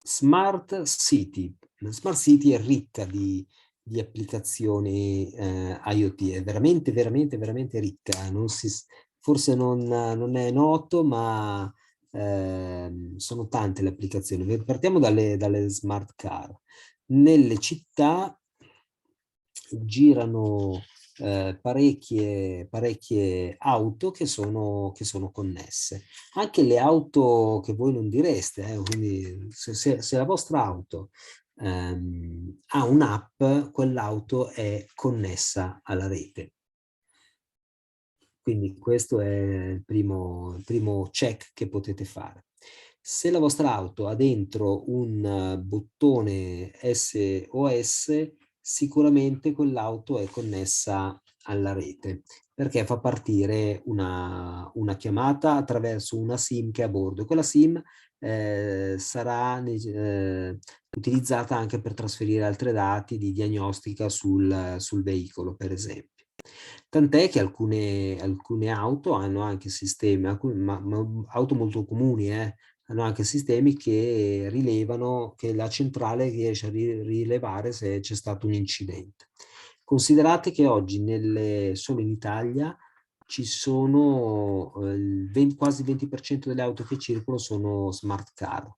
Smart City. La Smart City è ricca di applicazioni IoT, è veramente, veramente, veramente ricca. Forse non è noto, ma sono tante le applicazioni. Partiamo dalle smart car. Nelle città girano parecchie auto che sono connesse. Anche le auto che voi non direste, quindi se la vostra auto ha un'app, quell'auto è connessa alla rete. Quindi questo è il primo check che potete fare. Se la vostra auto ha dentro un bottone SOS, sicuramente quell'auto è connessa alla rete, perché fa partire una chiamata attraverso una SIM che è a bordo. Quella SIM sarà utilizzata anche per trasferire altri dati di diagnostica sul veicolo, per esempio. Tant'è che alcune auto hanno anche sistemi, auto molto comuni, hanno anche sistemi che rilevano, che la centrale riesce a rilevare se c'è stato un incidente. Considerate che oggi solo in Italia ci sono quasi il 20% delle auto che circolano sono smart car,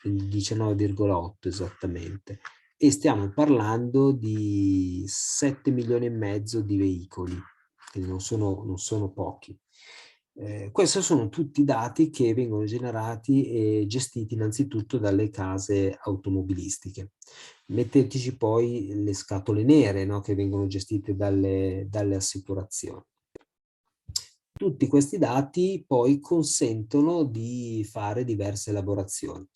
il 19,8 esattamente, e stiamo parlando di 7 milioni e mezzo di veicoli, quindi non sono pochi. Questi sono tutti dati che vengono generati e gestiti innanzitutto dalle case automobilistiche. Metteteci poi le scatole nere, no, che vengono gestite dalle assicurazioni. Tutti questi dati poi consentono di fare diverse elaborazioni.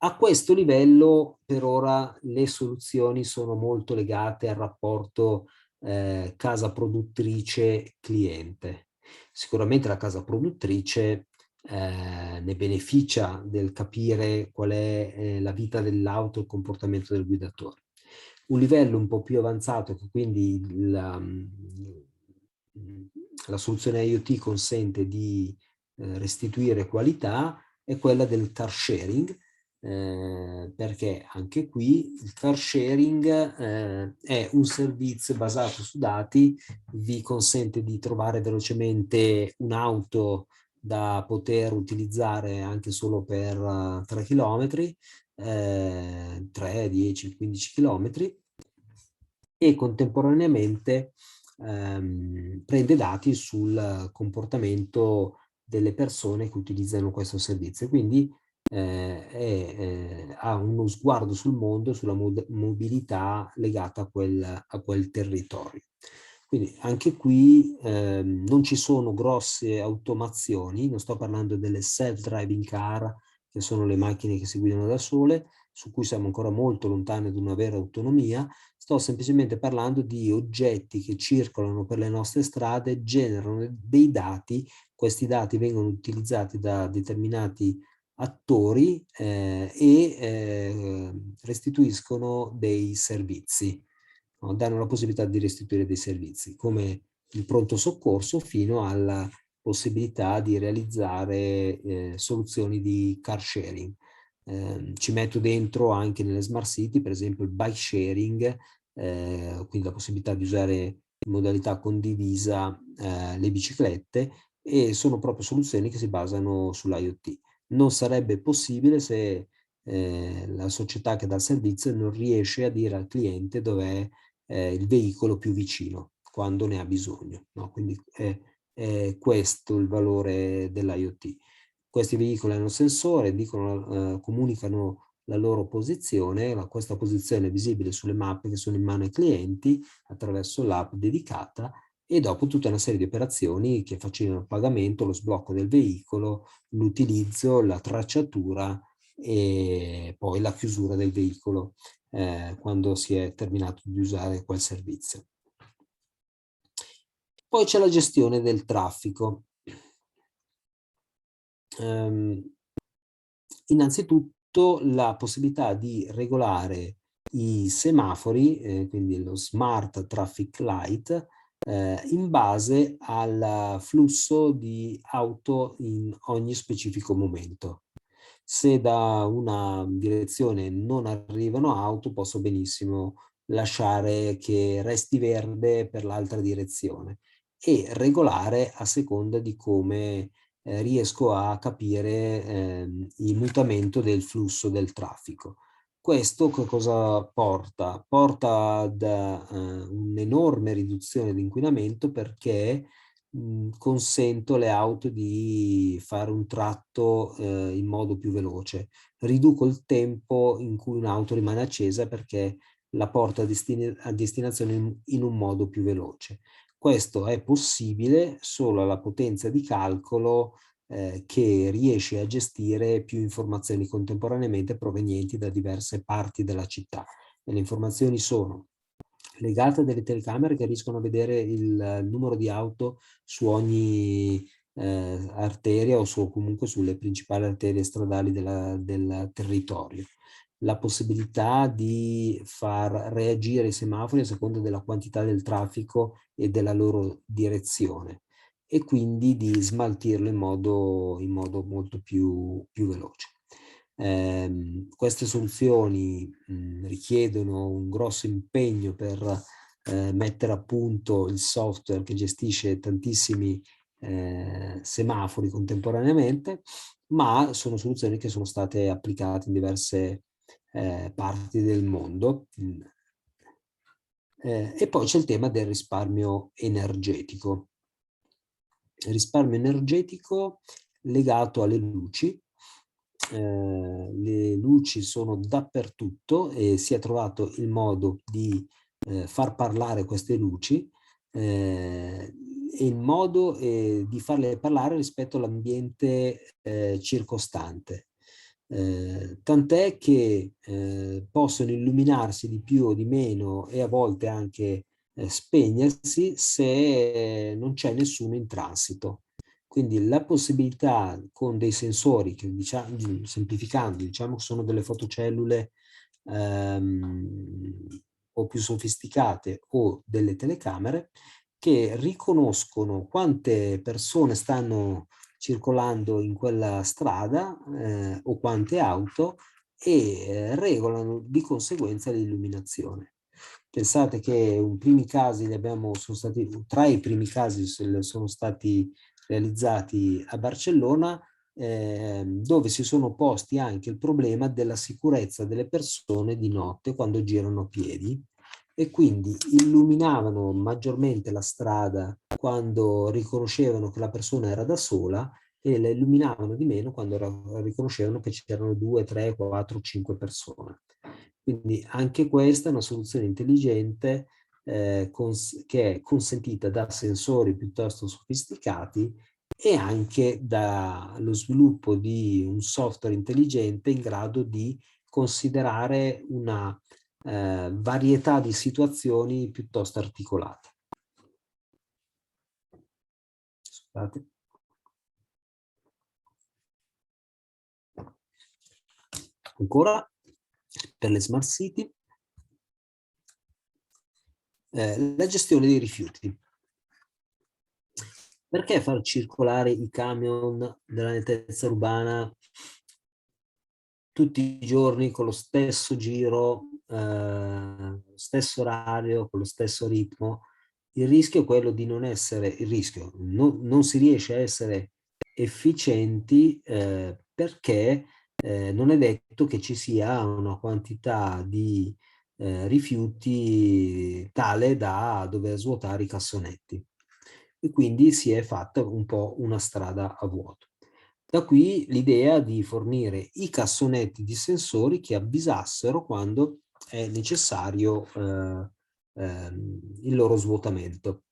A questo livello per ora le soluzioni sono molto legate al rapporto casa produttrice-cliente. Sicuramente la casa produttrice ne beneficia del capire qual è la vita dell'auto e il comportamento del guidatore. Un livello un po' più avanzato, che quindi la soluzione IoT consente di restituire qualità, è quella del car sharing, perché anche qui il car sharing è un servizio basato su dati, vi consente di trovare velocemente un'auto da poter utilizzare anche solo per 3 km, 3, 10, 15 km, e contemporaneamente prende dati sul comportamento delle persone che utilizzano questo servizio, quindi ha uno sguardo sul mondo, sulla mobilità legata a quel territorio. Quindi anche qui non ci sono grosse automazioni, non sto parlando delle self-driving car, che sono le macchine che si guidano da sole, su cui siamo ancora molto lontani da una vera autonomia. Sto semplicemente parlando di oggetti che circolano per le nostre strade, generano dei dati, questi dati vengono utilizzati da determinati attori e restituiscono dei servizi, no? Danno la possibilità di restituire dei servizi, come il pronto soccorso, fino alla possibilità di realizzare soluzioni di car sharing. Ci metto dentro anche nelle smart city, per esempio il bike sharing, quindi la possibilità di usare in modalità condivisa le biciclette, e sono proprio soluzioni che si basano sull'IoT. Non sarebbe possibile se la società che dà il servizio non riesce a dire al cliente dov'è il veicolo più vicino quando ne ha bisogno, no? Quindi è questo il valore dell'IoT. Questi veicoli hanno sensore, comunicano la loro posizione, questa posizione è visibile sulle mappe che sono in mano ai clienti attraverso l'app dedicata, e dopo tutta una serie di operazioni che facilitano il pagamento, lo sblocco del veicolo, l'utilizzo, la tracciatura e poi la chiusura del veicolo quando si è terminato di usare quel servizio. Poi c'è la gestione del traffico. Innanzitutto la possibilità di regolare i semafori, quindi lo Smart Traffic Light, in base al flusso di auto in ogni specifico momento. Se da una direzione non arrivano auto, posso benissimo lasciare che resti verde per l'altra direzione e regolare a seconda di come riesco a capire il mutamento del flusso del traffico. Questo che cosa porta? Porta ad un'enorme riduzione di inquinamento, perché consento alle auto di fare un tratto in modo più veloce. Riduco il tempo in cui un'auto rimane accesa perché la porta a destinazione in un modo più veloce. Questo è possibile solo alla potenza di calcolo che riesce a gestire più informazioni contemporaneamente provenienti da diverse parti della città. E le informazioni sono legate a delle telecamere che riescono a vedere il numero di auto su ogni arteria o comunque sulle principali arterie stradali del territorio. La possibilità di far reagire i semafori a seconda della quantità del traffico e della loro direzione, e quindi di smaltirlo in modo molto più veloce. Queste soluzioni richiedono un grosso impegno per mettere a punto il software che gestisce tantissimi semafori contemporaneamente, ma sono soluzioni che sono state applicate in diverse parti del mondo. E poi c'è il tema del risparmio energetico. Il risparmio energetico legato alle luci. Le luci sono dappertutto e si è trovato il modo di far parlare queste luci e il modo di farle parlare rispetto all'ambiente circostante. Tant'è che possono illuminarsi di più o di meno e a volte anche spegnersi se non c'è nessuno in transito. Quindi la possibilità con dei sensori che, diciamo, semplificando, diciamo che sono delle fotocellule o più sofisticate o delle telecamere che riconoscono quante persone stanno circolando in quella strada o quante auto e regolano di conseguenza l'illuminazione. Pensate che tra i primi casi sono stati realizzati a Barcellona, dove si sono posti anche il problema della sicurezza delle persone di notte quando girano a piedi, e quindi illuminavano maggiormente la strada quando riconoscevano che la persona era da sola e la illuminavano di meno quando riconoscevano che c'erano 2, 3, 4, 5 persone. Quindi anche questa è una soluzione intelligente che è consentita da sensori piuttosto sofisticati e anche dallo sviluppo di un software intelligente in grado di considerare una varietà di situazioni piuttosto articolate. Scusate. Ancora, per le smart city, la gestione dei rifiuti. Perché far circolare i camion della nettezza urbana tutti i giorni con lo stesso giro, stesso orario, con lo stesso ritmo? Il rischio è quello di non essere, non si riesce a essere efficienti perché non è detto che ci sia una quantità di rifiuti tale da dover svuotare i cassonetti. E quindi si è fatta un po' una strada a vuoto. Da qui l'idea di fornire i cassonetti di sensori che avvisassero quando è necessario il loro svuotamento.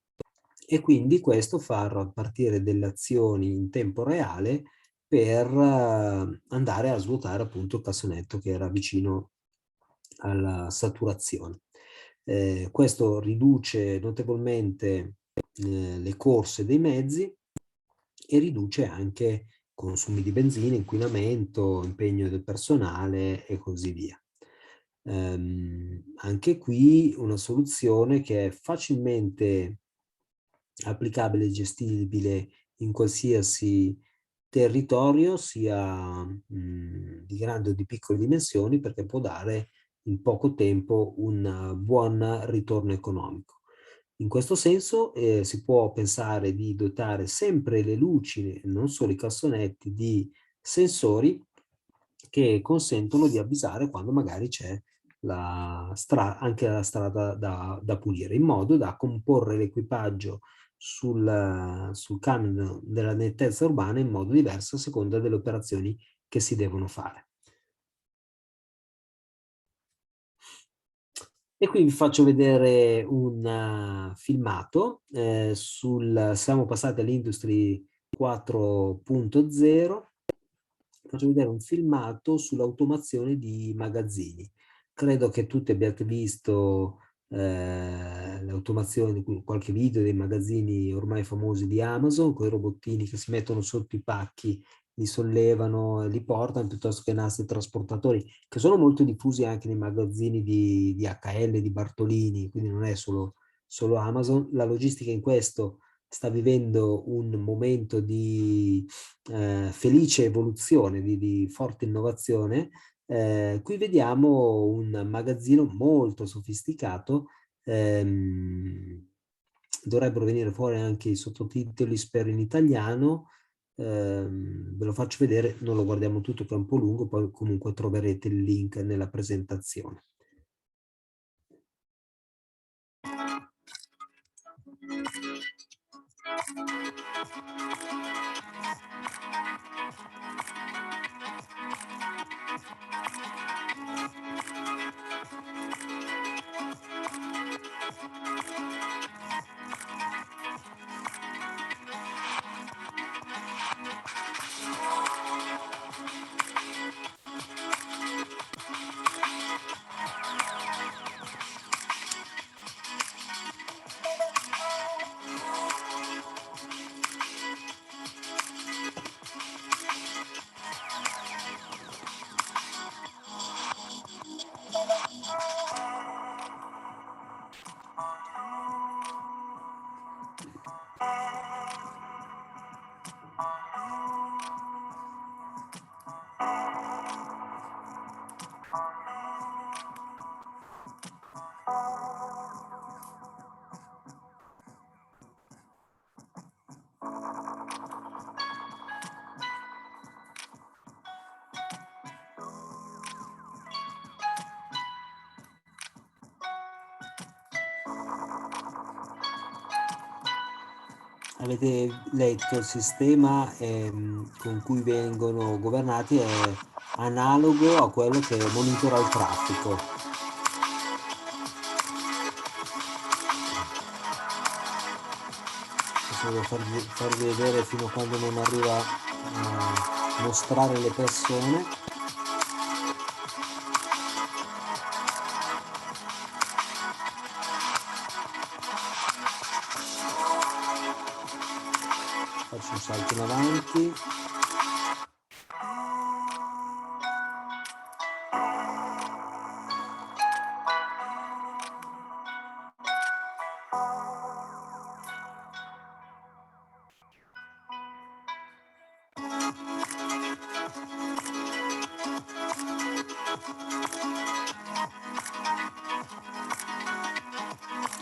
E quindi questo far partire delle azioni in tempo reale per andare a svuotare appunto il cassonetto che era vicino alla saturazione. Questo riduce notevolmente le corse dei mezzi e riduce anche consumi di benzina, inquinamento, impegno del personale e così via. Anche qui una soluzione che è facilmente applicabile e gestibile in qualsiasi territorio, sia di grandi o di piccole dimensioni, perché può dare in poco tempo un buon ritorno economico. In questo senso si può pensare di dotare sempre le luci, non solo i cassonetti, di sensori che consentono di avvisare quando magari c'è anche la strada da pulire, in modo da comporre l'equipaggio sul camion della nettezza urbana in modo diverso a seconda delle operazioni che si devono fare. E qui vi faccio vedere un filmato siamo passati all'Industry 4.0. Faccio vedere un filmato sull'automazione di magazzini. Credo che tutti abbiate visto l'automazione di qualche video dei magazzini ormai famosi di Amazon, con i robottini che si mettono sotto i pacchi, li sollevano e li portano, piuttosto che nastri trasportatori, che sono molto diffusi anche nei magazzini di DHL, di Bartolini, quindi non è solo Amazon. La logistica in questo sta vivendo un momento di felice evoluzione, di forte innovazione. Qui vediamo un magazzino molto sofisticato, dovrebbero venire fuori anche i sottotitoli, spero in italiano. Ve lo faccio vedere, non lo guardiamo tutto che è un po' lungo, poi comunque troverete il link nella presentazione. Avete letto, il sistema con cui vengono governati è analogo a quello che monitora il traffico. Adesso devo farvi vedere fino a quando non arriva a mostrare le persone. Faccio un salto in avanti.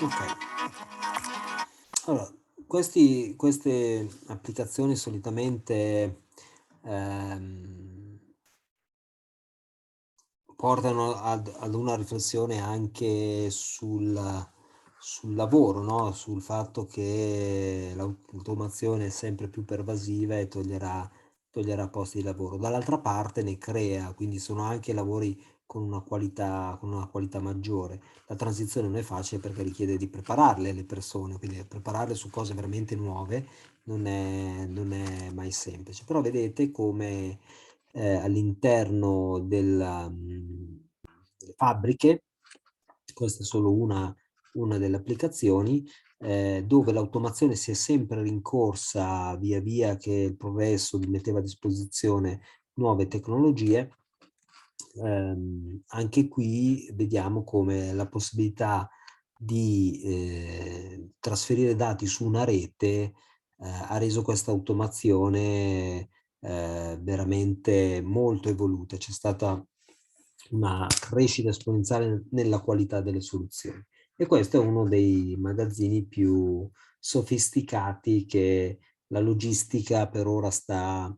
Ok. Allora, queste applicazioni solitamente portano ad una riflessione anche sul lavoro, no? Sul fatto che l'automazione è sempre più pervasiva e toglierà posti di lavoro. Dall'altra parte ne crea, quindi sono anche lavori con una qualità maggiore. La transizione non è facile perché richiede di prepararle le persone, quindi prepararle su cose veramente nuove non è mai semplice. Però vedete come all'interno delle fabbriche, questa è solo una delle applicazioni, dove l'automazione si è sempre rincorsa via via che il progresso metteva a disposizione nuove tecnologie. Anche qui vediamo come la possibilità di trasferire dati su una rete ha reso questa automazione veramente molto evoluta. C'è stata una crescita esponenziale nella qualità delle soluzioni. E questo è uno dei magazzini più sofisticati che la logistica per ora sta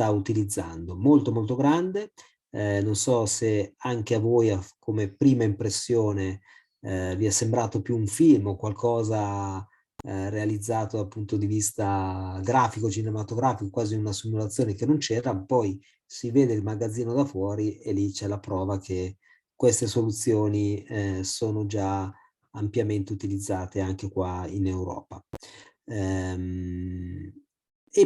utilizzando. Molto molto grande. Non so se anche a voi come prima impressione vi è sembrato più un film o qualcosa realizzato dal punto di vista grafico, cinematografico, quasi una simulazione che non c'era, poi si vede il magazzino da fuori e lì c'è la prova che queste soluzioni sono già ampiamente utilizzate anche qua in Europa. E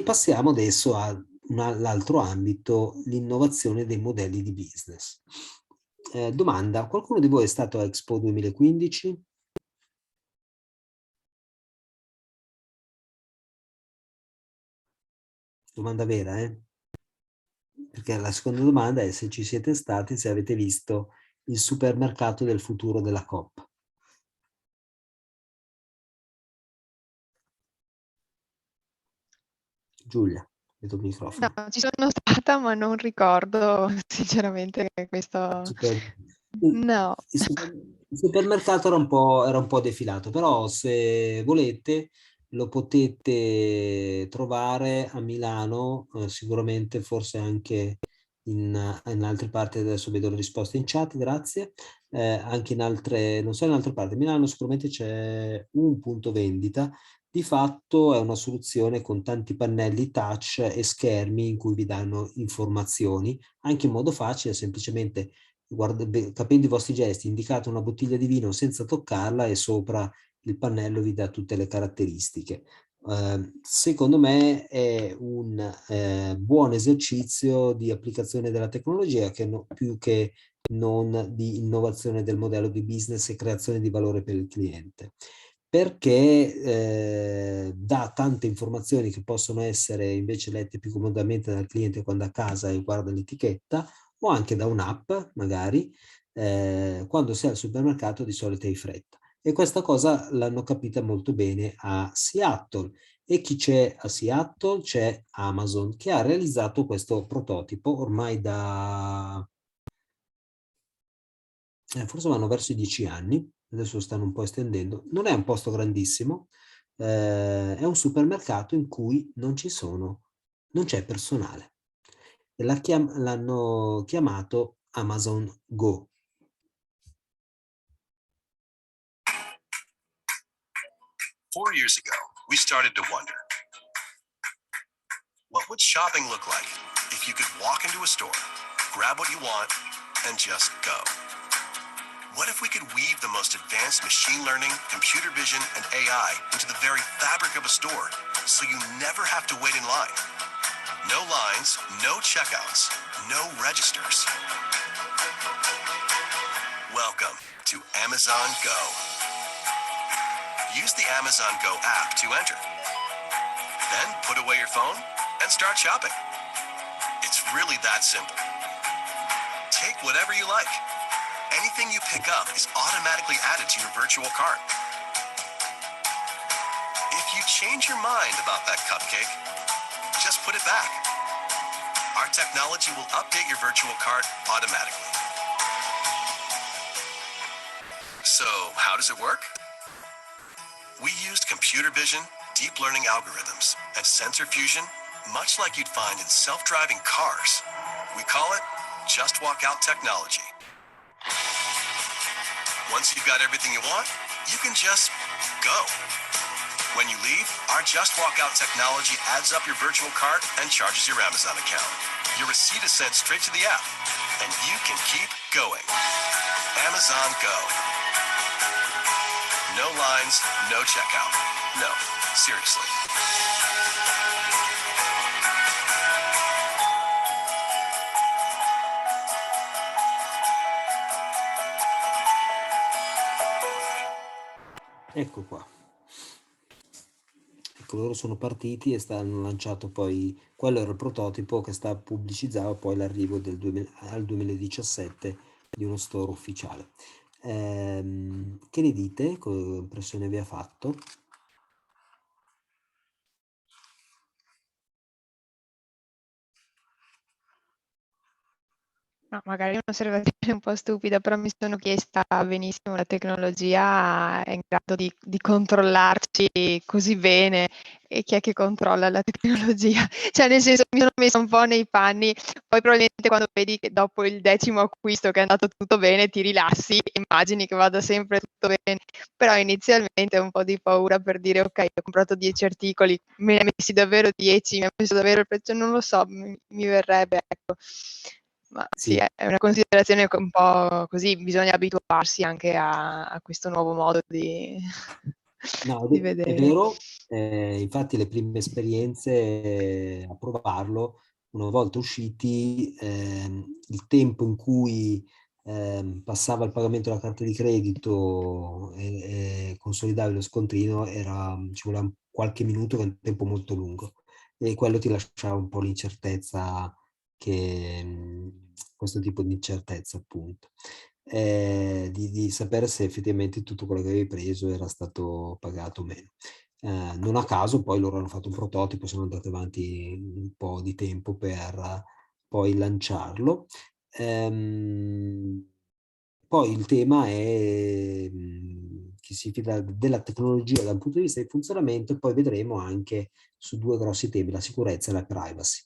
passiamo adesso all'altro ambito, l'innovazione dei modelli di business. Domanda, qualcuno di voi è stato a Expo 2015? Domanda vera, Perché la seconda domanda è se ci siete stati, se avete visto il supermercato del futuro della Coop. Giulia, vedo il microfono. No, ci sono stata, ma non ricordo sinceramente questo. Super- No. il supermercato era un po' defilato, però se volete lo potete trovare a Milano, sicuramente forse anche in altre parti. Adesso vedo le risposte in chat, grazie. Anche in altre, non so, in altre parti. A Milano sicuramente c'è un punto vendita. Di fatto è una soluzione con tanti pannelli touch e schermi in cui vi danno informazioni, anche in modo facile, semplicemente capendo i vostri gesti, indicate una bottiglia di vino senza toccarla e sopra il pannello vi dà tutte le caratteristiche. Secondo me è un buon esercizio di applicazione della tecnologia che più che non di innovazione del modello di business e creazione di valore per il cliente, perché dà tante informazioni che possono essere invece lette più comodamente dal cliente quando è a casa e guarda l'etichetta, o anche da un'app magari, quando sei al supermercato di solito hai fretta. E questa cosa l'hanno capita molto bene a Seattle. E chi c'è a Seattle? C'è Amazon, che ha realizzato questo prototipo ormai da forse vanno verso i 10 anni, adesso stanno un po' estendendo. Non è un posto grandissimo, è un supermercato in cui non c'è personale. E l'hanno chiamato Amazon Go. Four years ago, we started to wonder, what would shopping look like if you could walk into a store, grab what you want, and just go? What if we could weave the most advanced machine learning, computer vision, and AI into the very fabric of a store so you never have to wait in line? No lines, no checkouts, no registers. Welcome to Amazon Go. Use the Amazon Go app to enter. Then put away your phone and start shopping. It's really that simple. Take whatever you like. Anything you pick up is automatically added to your virtual cart. If you change your mind about that cupcake, just put it back. Our technology will update your virtual cart automatically. So, how does it work? We used computer vision, deep learning algorithms, and sensor fusion, much like you'd find in self-driving cars. We call it Just Walk Out technology. Once you've got everything you want, you can just go. When you leave, our Just Walk Out technology adds up your virtual cart and charges your Amazon account. Your receipt is sent straight to the app, and you can keep going. Amazon Go. No lines, no checkout. No, seriously. Ecco qua. Ecco, loro sono partiti e hanno lanciato poi, quello era il prototipo che pubblicizzava poi l'arrivo al 2017 di uno store ufficiale. Che ne dite? Che impressione vi ha fatto? No, magari un'osservazione un po' stupida, però mi sono chiesta benissimo la tecnologia è in grado di controllarci così bene e chi è che controlla la tecnologia? Cioè nel senso mi sono messa un po' nei panni, poi probabilmente quando vedi che dopo il 10° acquisto che è andato tutto bene ti rilassi, immagini che vada sempre tutto bene, però inizialmente ho un po' di paura per dire ok, ho comprato 10 articoli, me ne ha messi davvero 10, mi ha messo davvero il prezzo, non lo so, mi verrebbe, ecco. Ma sì, Sì. è una considerazione un po' così, bisogna abituarsi anche a questo nuovo modo di No, di è vedere. vero, infatti le prime esperienze a provarlo, una volta usciti, il tempo in cui passava il pagamento della carta di credito e consolidavi lo scontrino ci voleva qualche minuto, che è un tempo molto lungo. e quello ti lasciava un po' l'incertezza, questo tipo di incertezza appunto, di sapere se effettivamente tutto quello che avevi preso era stato pagato o meno. Non a caso poi loro hanno fatto un prototipo, sono andati avanti un po' di tempo per poi lanciarlo. Poi il tema è che si fida della tecnologia dal punto di vista di funzionamento, e poi vedremo anche su due grossi temi, la sicurezza e la privacy.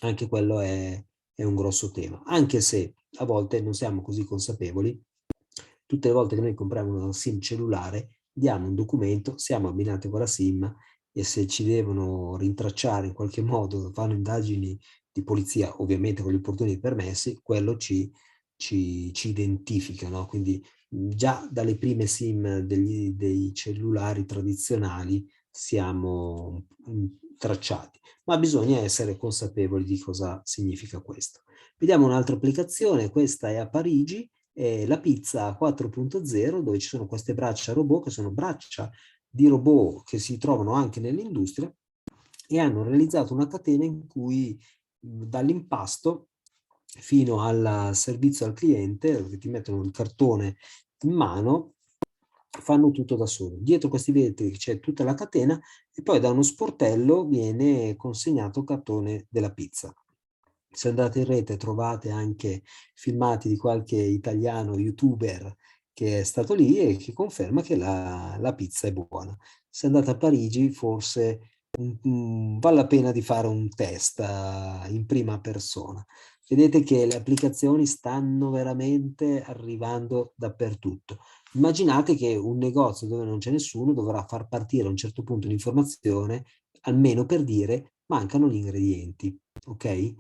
Anche quello è un grosso tema, anche se a volte non siamo così consapevoli. Tutte le volte che noi compriamo una SIM cellulare, diamo un documento, siamo abbinati con la SIM, e se ci devono rintracciare in qualche modo, fanno indagini di polizia, ovviamente con gli opportuni permessi, quello ci identifica, no? Quindi già dalle prime SIM dei cellulari tradizionali siamo tracciati, ma bisogna essere consapevoli di cosa significa questo. Vediamo un'altra applicazione, questa è a Parigi, la pizza 4.0, dove ci sono queste braccia robot, che sono braccia di robot che si trovano anche nell'industria, e hanno realizzato una catena in cui dall'impasto fino al servizio al cliente, che ti mettono il cartone in mano, fanno tutto da solo. Dietro questi vetri c'è tutta la catena, e poi da uno sportello viene consegnato il cartone della pizza. Se andate in rete trovate anche filmati di qualche italiano youtuber che è stato lì e che conferma che la pizza è buona. Se andate a Parigi forse vale la pena di fare un test in prima persona. Vedete che le applicazioni stanno veramente arrivando dappertutto. Immaginate che un negozio dove non c'è nessuno dovrà far partire a un certo punto l'informazione, almeno per dire mancano gli ingredienti, ok?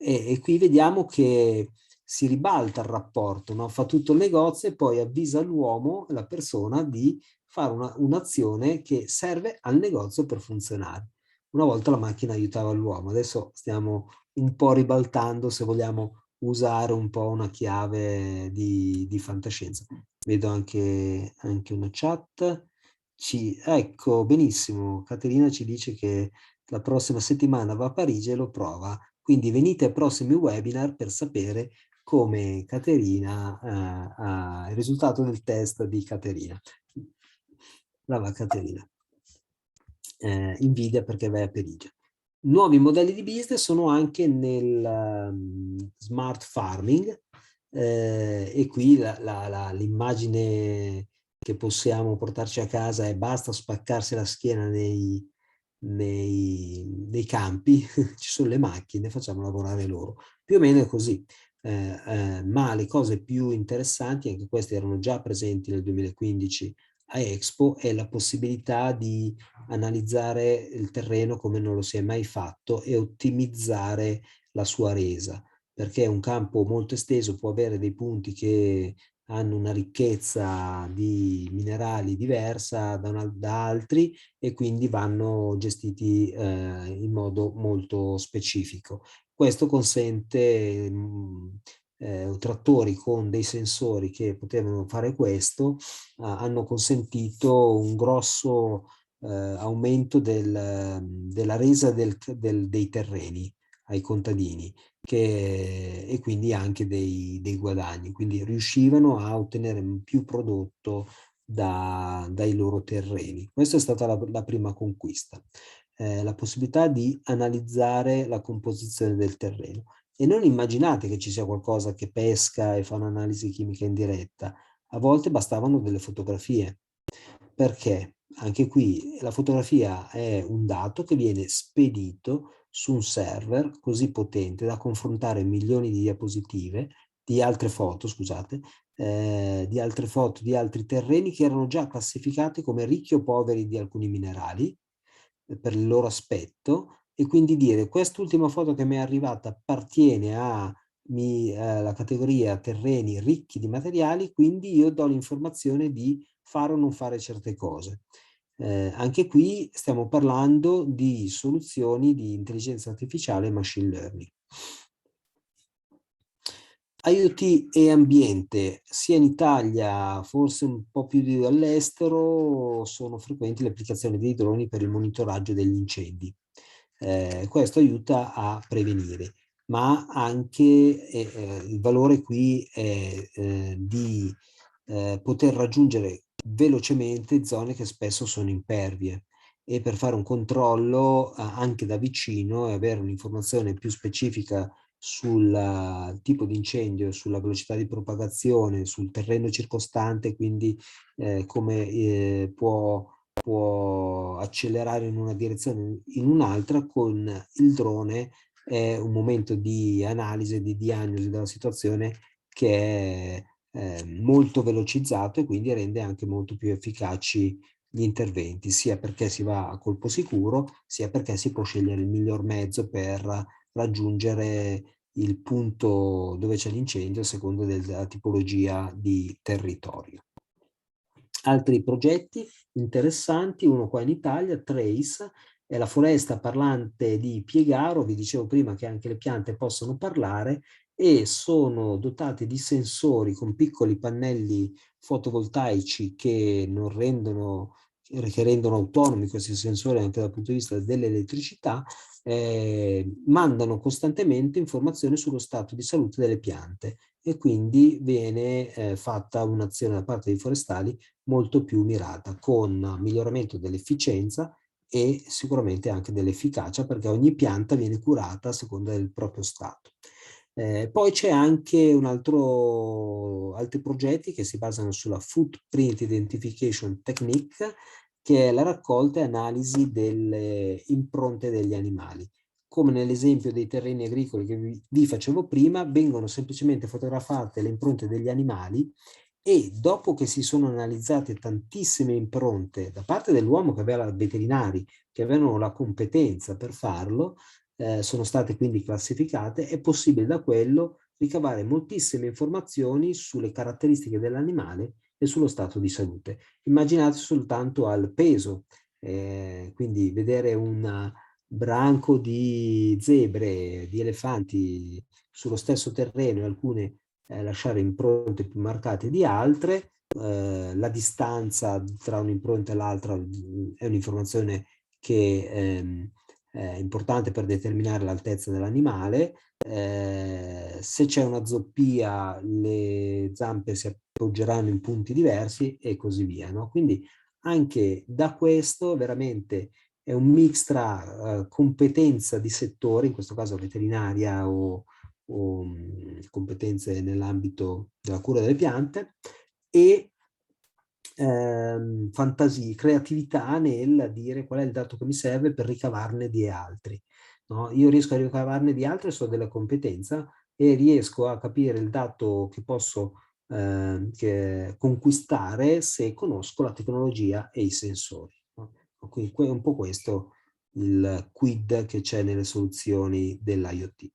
E qui vediamo che si ribalta il rapporto, no? Fa tutto il negozio e poi avvisa l'uomo, la persona, di fare un'azione che serve al negozio per funzionare. Una volta la macchina aiutava l'uomo, adesso stiamo un po' ribaltando, se vogliamo usare un po' una chiave di fantascienza. Vedo anche una chat. Ecco, benissimo, Caterina ci dice che la prossima settimana va a Parigi e lo prova. Quindi venite ai prossimi webinar per sapere come Caterina ha il risultato del test di Caterina. Brava Caterina. Invidia perché vai a Parigi. Nuovi modelli di business sono anche nel smart farming, e qui l'immagine che possiamo portarci a casa è: basta spaccarsi la schiena nei campi, ci sono le macchine, facciamo lavorare loro. Più o meno è così. Ma le cose più interessanti, anche queste erano già presenti nel 2015 a Expo, è la possibilità di analizzare il terreno come non lo si è mai fatto e ottimizzare la sua resa, perché un campo molto esteso può avere dei punti che hanno una ricchezza di minerali diversa da altri, e quindi vanno gestiti in modo molto specifico. Questo consente trattori con dei sensori che potevano fare questo, hanno consentito un grosso aumento della resa dei terreni ai contadini, e quindi anche dei guadagni. Quindi riuscivano a ottenere più prodotto dai loro terreni. Questa è stata la prima conquista, la possibilità di analizzare la composizione del terreno. E non immaginate che ci sia qualcosa che pesca e fa un'analisi chimica in diretta. A volte bastavano delle fotografie, perché anche qui la fotografia è un dato che viene spedito su un server così potente da confrontare milioni di diapositive, di altre foto, scusate, di altre foto di altri terreni che erano già classificati come ricchi o poveri di alcuni minerali per il loro aspetto, e quindi dire: quest'ultima foto che mi è arrivata appartiene alla categoria terreni ricchi di materiali, quindi io do l'informazione di fare o non fare certe cose. Anche qui stiamo parlando di soluzioni di intelligenza artificiale e machine learning. IoT e ambiente, sia in Italia, forse un po' più all'estero, sono frequenti le applicazioni dei droni per il monitoraggio degli incendi. questo aiuta a prevenire, ma anche il valore qui è di poter raggiungere velocemente zone che spesso sono impervie, e per fare un controllo anche da vicino e avere un'informazione più specifica sul tipo di incendio, sulla velocità di propagazione, sul terreno circostante, quindi come può accelerare in una direzione in un'altra. Con il drone è un momento di analisi e di diagnosi della situazione che è molto velocizzato, e quindi rende anche molto più efficaci gli interventi, sia perché si va a colpo sicuro, sia perché si può scegliere il miglior mezzo per raggiungere il punto dove c'è l'incendio secondo della tipologia di territorio. Altri progetti interessanti, uno qua in Italia, Trace, è la foresta parlante di Piegaro. Vi dicevo prima che anche le piante possono parlare, e sono dotate di sensori con piccoli pannelli fotovoltaici che rendono autonomi questi sensori anche dal punto di vista dell'elettricità. Mandano costantemente informazioni sullo stato di salute delle piante, e quindi viene fatta un'azione da parte dei forestali molto più mirata, con miglioramento dell'efficienza e sicuramente anche dell'efficacia, perché ogni pianta viene curata a seconda del proprio stato. Poi c'è anche altri progetti che si basano sulla Footprint Identification Technique, che è la raccolta e analisi delle impronte degli animali. Come nell'esempio dei terreni agricoli che vi facevo prima, vengono semplicemente fotografate le impronte degli animali, e dopo che si sono analizzate tantissime impronte da parte dell'uomo, che aveva veterinari che avevano la competenza per farlo, sono state quindi classificate, è possibile da quello ricavare moltissime informazioni sulle caratteristiche dell'animale e sullo stato di salute. Immaginate soltanto al peso, quindi vedere un branco di zebre, di elefanti sullo stesso terreno, e alcune lasciare impronte più marcate di altre. La distanza tra un'impronta e l'altra è un'informazione che è importante per determinare l'altezza dell'animale. Se c'è una zoppia, le zampe si appoggeranno in punti diversi e così via, no? Quindi anche da questo veramente è un mix tra competenza di settore, in questo caso veterinaria o competenze nell'ambito della cura delle piante, e fantasia, creatività nel dire qual è il dato che mi serve per ricavarne di altri. No? Io riesco a ricavarne di altri, so della competenza, e riesco a capire il dato che posso conquistare se conosco la tecnologia e i sensori. No? Quindi è un po' questo il quid che c'è nelle soluzioni dell'IoT.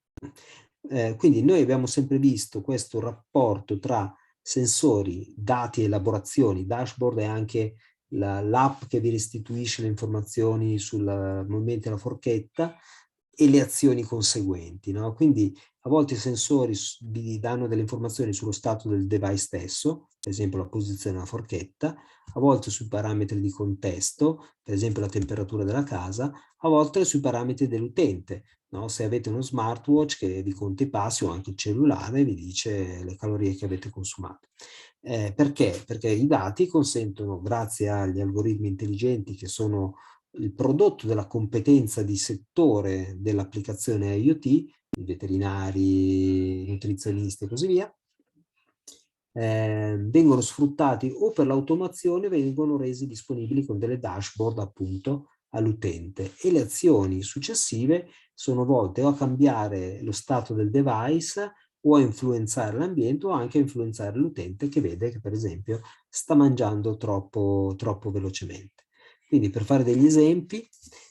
Quindi noi abbiamo sempre visto questo rapporto tra sensori, dati, elaborazioni, dashboard, e anche l'app che vi restituisce le informazioni sul movimento della forchetta e le azioni conseguenti, no? Quindi a volte i sensori vi danno delle informazioni sullo stato del device stesso, per esempio la posizione della forchetta, a volte sui parametri di contesto, per esempio la temperatura della casa, a volte sui parametri dell'utente. No? Se avete uno smartwatch che vi conta i passi, o anche il cellulare vi dice le calorie che avete consumato. Perché? Perché i dati consentono, grazie agli algoritmi intelligenti che sono il prodotto della competenza di settore dell'applicazione IoT, i veterinari, i nutrizionisti e così via, vengono sfruttati o per l'automazione, vengono resi disponibili con delle dashboard appunto all'utente, e le azioni successive sono volte o a cambiare lo stato del device, o a influenzare l'ambiente, o anche a influenzare l'utente che vede che per esempio sta mangiando troppo velocemente. Quindi, per fare degli esempi,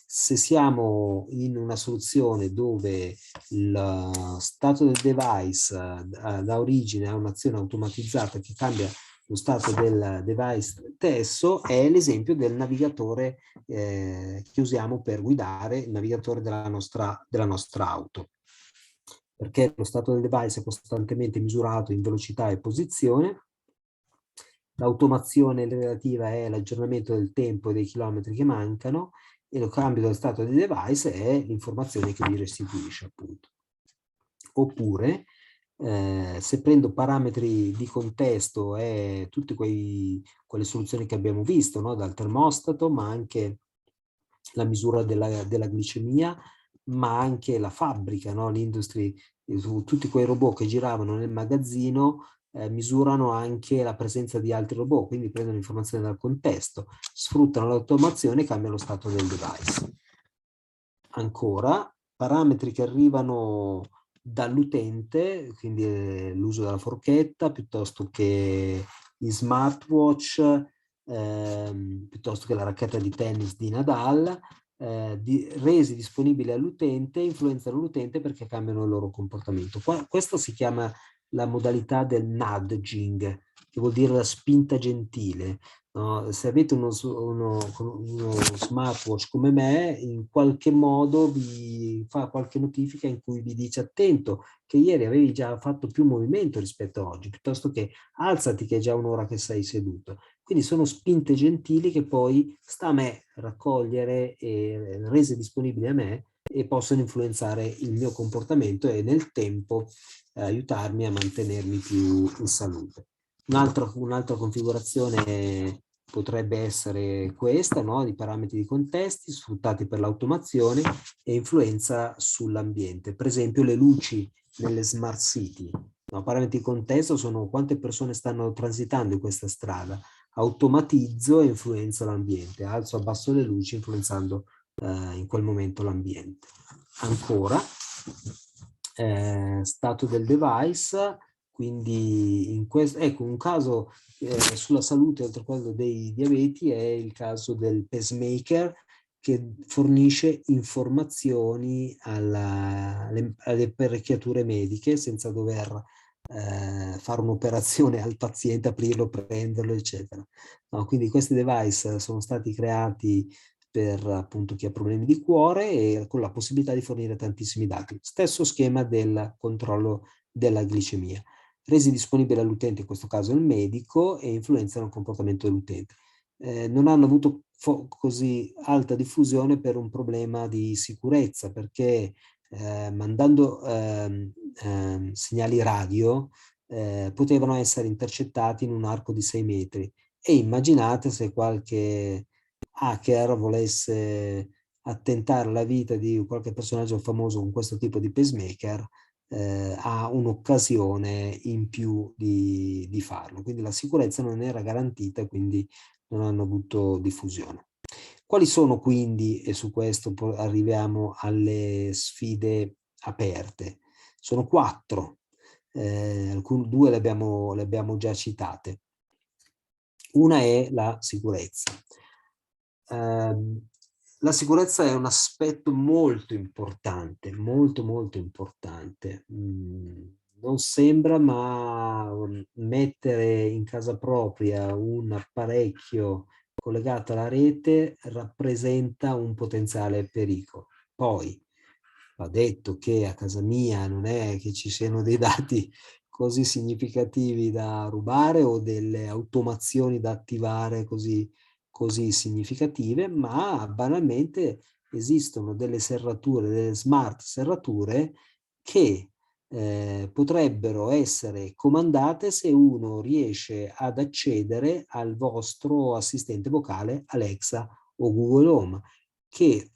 se siamo in una soluzione dove il stato del device da origine ha un'azione automatizzata che cambia lo stato del device stesso, è l'esempio del navigatore che usiamo per guidare, il navigatore della nostra auto, perché lo stato del device è costantemente misurato in velocità e posizione. L'automazione relativa è l'aggiornamento del tempo e dei chilometri che mancano, e lo cambio dello stato del device è l'informazione che vi restituisce, appunto. Oppure, se prendo parametri di contesto e tutte quelle soluzioni che abbiamo visto, no? Dal termostato, ma anche la misura della glicemia, ma anche la fabbrica, no? L'industry, tutti quei robot che giravano nel magazzino misurano anche la presenza di altri robot, quindi prendono informazioni dal contesto, sfruttano l'automazione e cambiano lo stato del device. Ancora, parametri che arrivano dall'utente, quindi l'uso della forchetta, piuttosto che gli smartwatch, piuttosto che la racchetta di tennis di Nadal, resi disponibili all'utente, influenzano l'utente perché cambiano il loro comportamento. Questo si chiama la modalità del nudging, che vuol dire la spinta gentile. No? Se avete uno smartwatch come me, in qualche modo vi fa qualche notifica in cui vi dice: attento che ieri avevi già fatto più movimento rispetto a oggi, piuttosto che alzati che è già un'ora che sei seduto. Quindi sono spinte gentili che poi sta a me raccogliere e rese disponibili a me, e possono influenzare il mio comportamento e nel tempo aiutarmi a mantenermi più in salute. Un'altra configurazione potrebbe essere questa, no? Di parametri di contesti sfruttati per l'automazione e influenza sull'ambiente. Per esempio le luci nelle smart city. No? Parametri di contesto sono quante persone stanno transitando in questa strada. Automatizzo e influenza l'ambiente. Alzo o abbasso le luci influenzando in quel momento l'ambiente. Ancora, stato del device, quindi in questo, ecco, un caso sulla salute, oltre a quello dei diabeti, è il caso del pacemaker, che fornisce informazioni alle apparecchiature mediche senza dover fare un'operazione al paziente, aprirlo, prenderlo, eccetera. No, quindi questi device sono stati creati per appunto chi ha problemi di cuore e con la possibilità di fornire tantissimi dati. Stesso schema del controllo della glicemia. Resi disponibili all'utente, in questo caso il medico, e influenzano il comportamento dell'utente. Non hanno avuto così alta diffusione per un problema di sicurezza, perché mandando segnali radio potevano essere intercettati in un arco di 6 metri. E immaginate se qualche hacker volesse attentare alla vita di qualche personaggio famoso con questo tipo di pacemaker, ha un'occasione in più di farlo. Quindi la sicurezza non era garantita, quindi non hanno avuto diffusione. Quali sono quindi, e su questo arriviamo alle sfide aperte? Sono 4, due le abbiamo già citate. Una è la sicurezza. La sicurezza è un aspetto molto importante, molto molto importante. Non sembra, ma mettere in casa propria un apparecchio collegato alla rete rappresenta un potenziale pericolo. Poi va detto che a casa mia non è che ci siano dei dati così significativi da rubare o delle automazioni da attivare così significative, ma banalmente esistono delle serrature, delle smart serrature che potrebbero essere comandate se uno riesce ad accedere al vostro assistente vocale Alexa o Google Home, che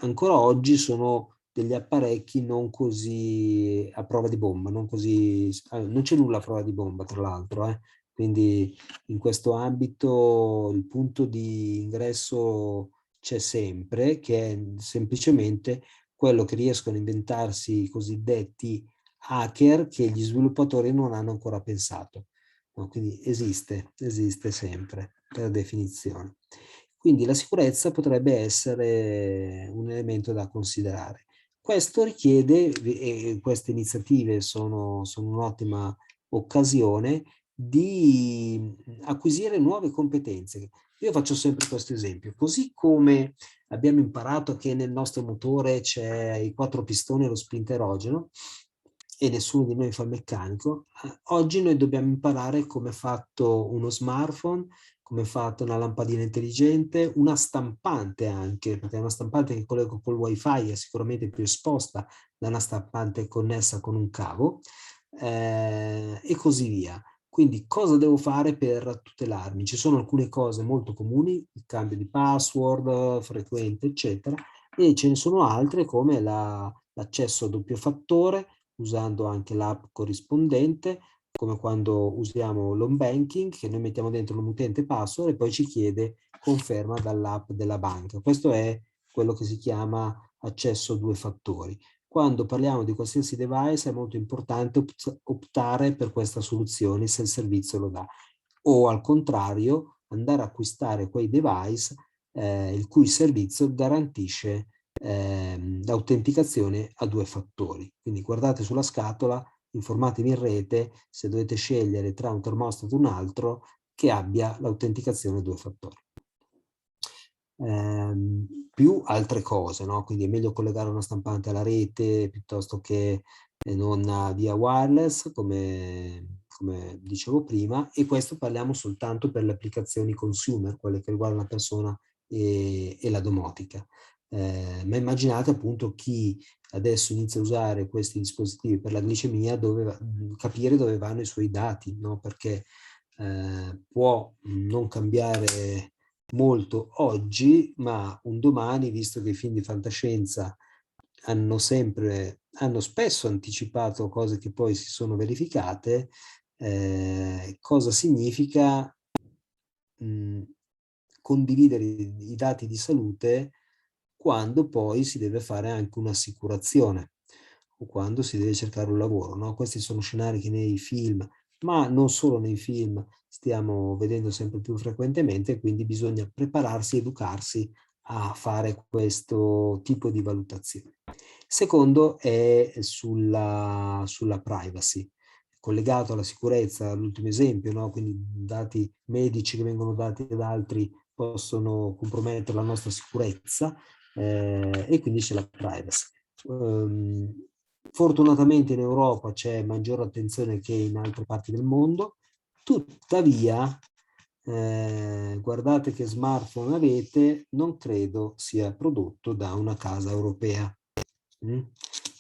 ancora oggi sono degli apparecchi non così a prova di bomba, non c'è nulla a prova di bomba, tra l'altro, quindi in questo ambito il punto di ingresso c'è sempre, che è semplicemente quello che riescono a inventarsi i cosiddetti hacker che gli sviluppatori non hanno ancora pensato. No, quindi esiste sempre per definizione. Quindi la sicurezza potrebbe essere un elemento da considerare. Questo richiede, e queste iniziative sono un'ottima occasione di acquisire nuove competenze. Io faccio sempre questo esempio, così come abbiamo imparato che nel nostro motore c'è i 4 pistoni e lo sprinterogeno e nessuno di noi fa il meccanico, oggi noi dobbiamo imparare come è fatto uno smartphone, come è fatta una lampadina intelligente, una stampante anche, perché una stampante che collega col wifi è sicuramente più esposta da una stampante connessa con un cavo, e così via. Quindi cosa devo fare per tutelarmi? Ci sono alcune cose molto comuni, il cambio di password frequente, eccetera, e ce ne sono altre come l'accesso a doppio fattore, usando anche l'app corrispondente, come quando usiamo l'home banking, che noi mettiamo dentro l'utente password e poi ci chiede conferma dall'app della banca. Questo è quello che si chiama accesso a due fattori. Quando parliamo di qualsiasi device è molto importante optare per questa soluzione se il servizio lo dà, o al contrario andare a acquistare quei device il cui servizio garantisce l'autenticazione a due fattori. Quindi guardate sulla scatola, informatevi in rete se dovete scegliere tra un termostato e un altro che abbia l'autenticazione a due fattori. Più altre cose, no? Quindi è meglio collegare una stampante alla rete piuttosto che non via wireless, come dicevo prima, e questo parliamo soltanto per le applicazioni consumer, quelle che riguardano la persona e la domotica. Ma immaginate appunto chi adesso inizia a usare questi dispositivi per la glicemia, capire dove vanno i suoi dati, no? Perché può non cambiare molto oggi, ma un domani, visto che i film di fantascienza hanno spesso anticipato cose che poi si sono verificate, cosa significa condividere i dati di salute quando poi si deve fare anche un'assicurazione o quando si deve cercare un lavoro, no? Questi sono scenari che nei film, ma non solo nei film, stiamo vedendo sempre più frequentemente, quindi bisogna prepararsi, educarsi a fare questo tipo di valutazione. Secondo è sulla privacy, collegato alla sicurezza, l'ultimo esempio, no? Quindi dati medici che vengono dati ad altri possono compromettere la nostra sicurezza, e quindi c'è la privacy. Fortunatamente in Europa c'è maggiore attenzione che in altre parti del mondo, tuttavia guardate che smartphone avete, non credo sia prodotto da una casa europea.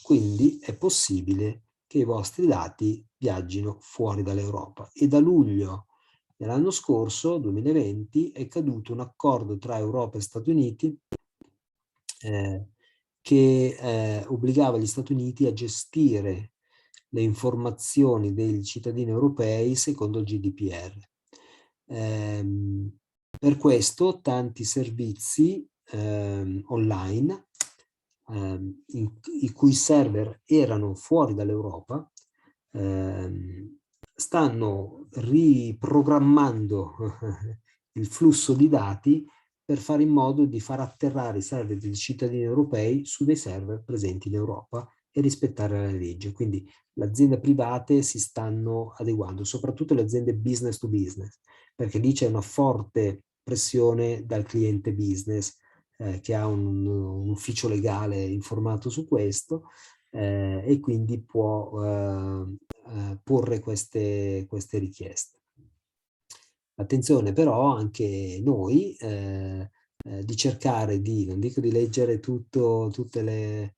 Quindi è possibile che i vostri dati viaggino fuori dall'Europa, e da luglio dell'anno scorso, 2020, è caduto un accordo tra Europa e Stati Uniti che obbligava gli Stati Uniti a gestire le informazioni dei cittadini europei secondo il GDPR. Per questo tanti servizi online i cui server erano fuori dall'Europa stanno riprogrammando il flusso di dati per fare in modo di far atterrare i server dei cittadini europei su dei server presenti in Europa e rispettare la legge. Quindi le aziende private si stanno adeguando, soprattutto le aziende business to business, perché lì c'è una forte pressione dal cliente business che ha un ufficio legale informato su questo, e quindi può porre queste richieste. Attenzione però anche noi di cercare di, non dico di leggere tutte le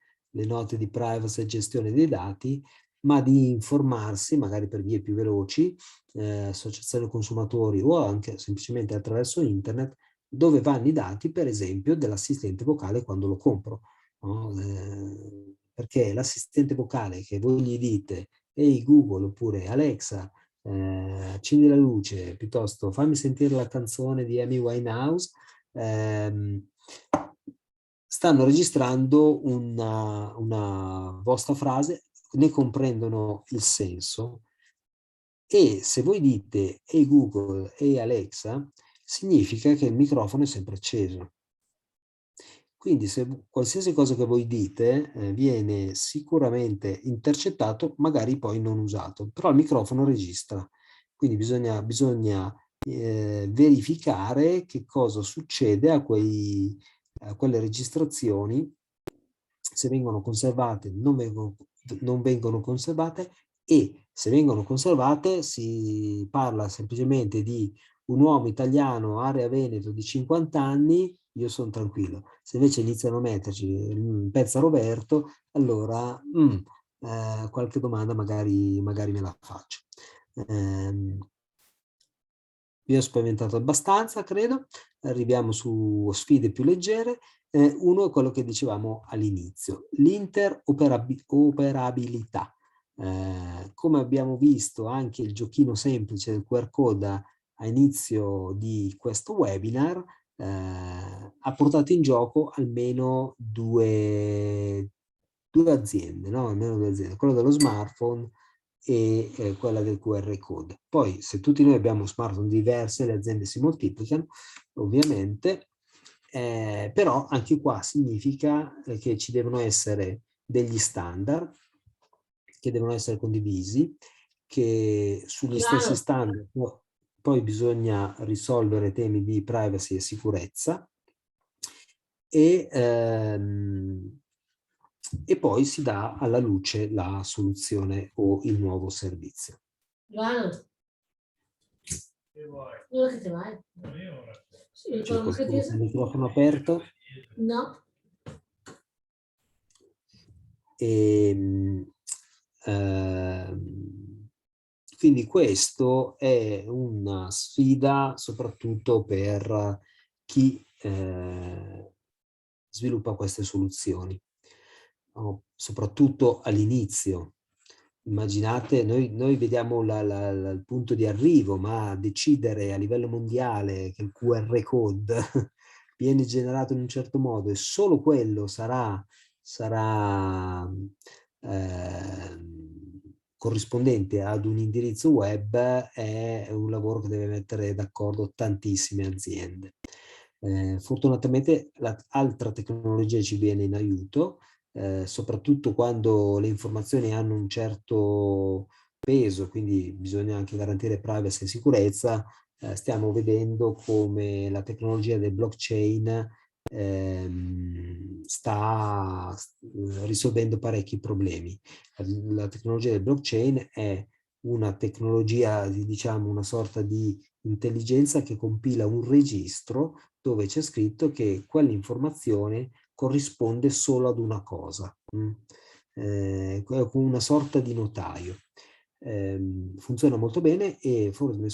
note di privacy e gestione dei dati, ma di informarsi magari per vie più veloci, associazioni consumatori o anche semplicemente attraverso internet, dove vanno i dati, per esempio, dell'assistente vocale quando lo compro. No? Perché l'assistente vocale che voi gli dite ehi Google oppure Alexa, accendi la luce, piuttosto fammi sentire la canzone di Amy Winehouse, stanno registrando una vostra frase, ne comprendono il senso, e se voi dite ehi Google, ehi Alexa, significa che il microfono è sempre acceso. Quindi se qualsiasi cosa che voi dite viene sicuramente intercettato, magari poi non usato, però il microfono registra. Quindi bisogna verificare che cosa succede a quelle registrazioni, se vengono conservate, non vengono conservate, e se vengono conservate si parla semplicemente di un uomo italiano, area Veneto di 50 anni, io sono tranquillo. Se invece iniziano a metterci il pezzo a Roberto, allora qualche domanda magari me la faccio. Vi ho spaventato abbastanza, credo. Arriviamo su sfide più leggere. Uno è quello che dicevamo all'inizio, l'interoperabilità. Come abbiamo visto anche il giochino semplice del QR code a inizio di questo webinar, ha portato in gioco almeno due aziende, no? Almeno due aziende, quella dello smartphone e quella del QR code. Poi se tutti noi abbiamo smartphone diverse, le aziende si moltiplicano, ovviamente, però anche qua significa che ci devono essere degli standard che devono essere condivisi, che sugli stessi standard poi bisogna risolvere temi di privacy e sicurezza e poi si dà alla luce la soluzione o il nuovo servizio. Ivano, ora che te vai? Sì, C'è qualcuno con il microfono aperto? No. Quindi questo è una sfida soprattutto per chi sviluppa queste soluzioni, soprattutto all'inizio. Immaginate, noi vediamo il punto di arrivo, ma decidere a livello mondiale che il QR code viene generato in un certo modo e solo quello sarà corrispondente ad un indirizzo web è un lavoro che deve mettere d'accordo tantissime aziende. Fortunatamente l'altra tecnologia ci viene in aiuto, soprattutto quando le informazioni hanno un certo peso, quindi bisogna anche garantire privacy e sicurezza. Stiamo vedendo come la tecnologia del blockchain sta risolvendo parecchi problemi. La tecnologia del blockchain è una tecnologia, diciamo, una sorta di intelligenza che compila un registro dove c'è scritto che quell'informazione corrisponde solo ad una cosa, con una sorta di notaio. Funziona molto bene e forse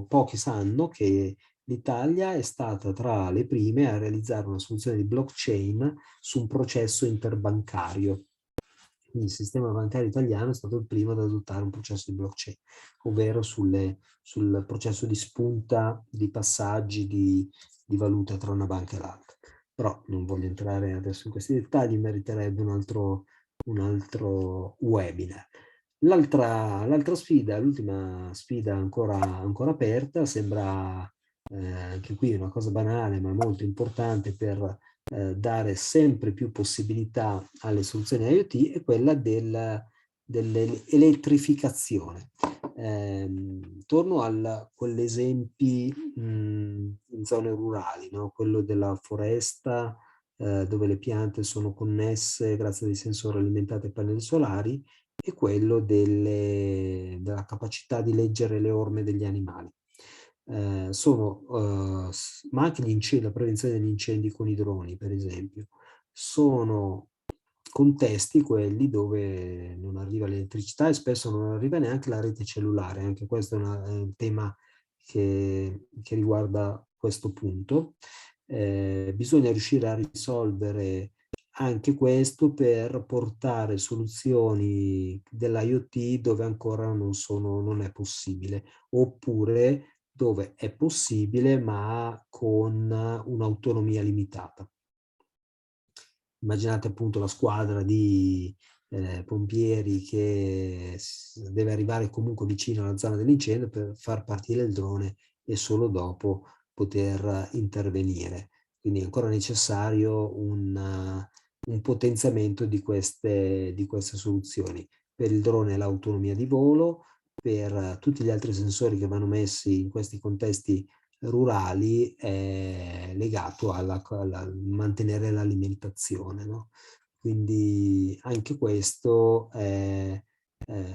pochi sanno che l'Italia è stata tra le prime a realizzare una soluzione di blockchain su un processo interbancario. Quindi il sistema bancario italiano è stato il primo ad adottare un processo di blockchain, ovvero sul processo di spunta di passaggi di valuta tra una banca e l'altra. Però non voglio entrare adesso in questi dettagli, meriterebbe un altro webinar. L'altra sfida, l'ultima sfida ancora aperta, sembra anche qui una cosa banale ma molto importante per dare sempre più possibilità alle soluzioni IoT, è quella dell'elettrificazione. Torno a quegli esempi in zone rurali, no? Quello della foresta dove le piante sono connesse grazie a dei sensori alimentati a pannelli solari, e quello della capacità di leggere le orme degli animali. Ma anche la prevenzione degli incendi con i droni, per esempio, sono contesti quelli dove non arriva l'elettricità e spesso non arriva neanche la rete cellulare. Anche questo è un tema che riguarda questo punto. Bisogna riuscire a risolvere anche questo per portare soluzioni dell'IoT dove ancora non è possibile, oppure dove è possibile ma con un'autonomia limitata. Immaginate appunto la squadra di pompieri che deve arrivare comunque vicino alla zona dell'incendio per far partire il drone e solo dopo poter intervenire. Quindi è ancora necessario un potenziamento di queste soluzioni. Per il drone l'autonomia di volo, per tutti gli altri sensori che vanno messi in questi contesti rurali è legato alla mantenere l'alimentazione, no? Quindi anche questo è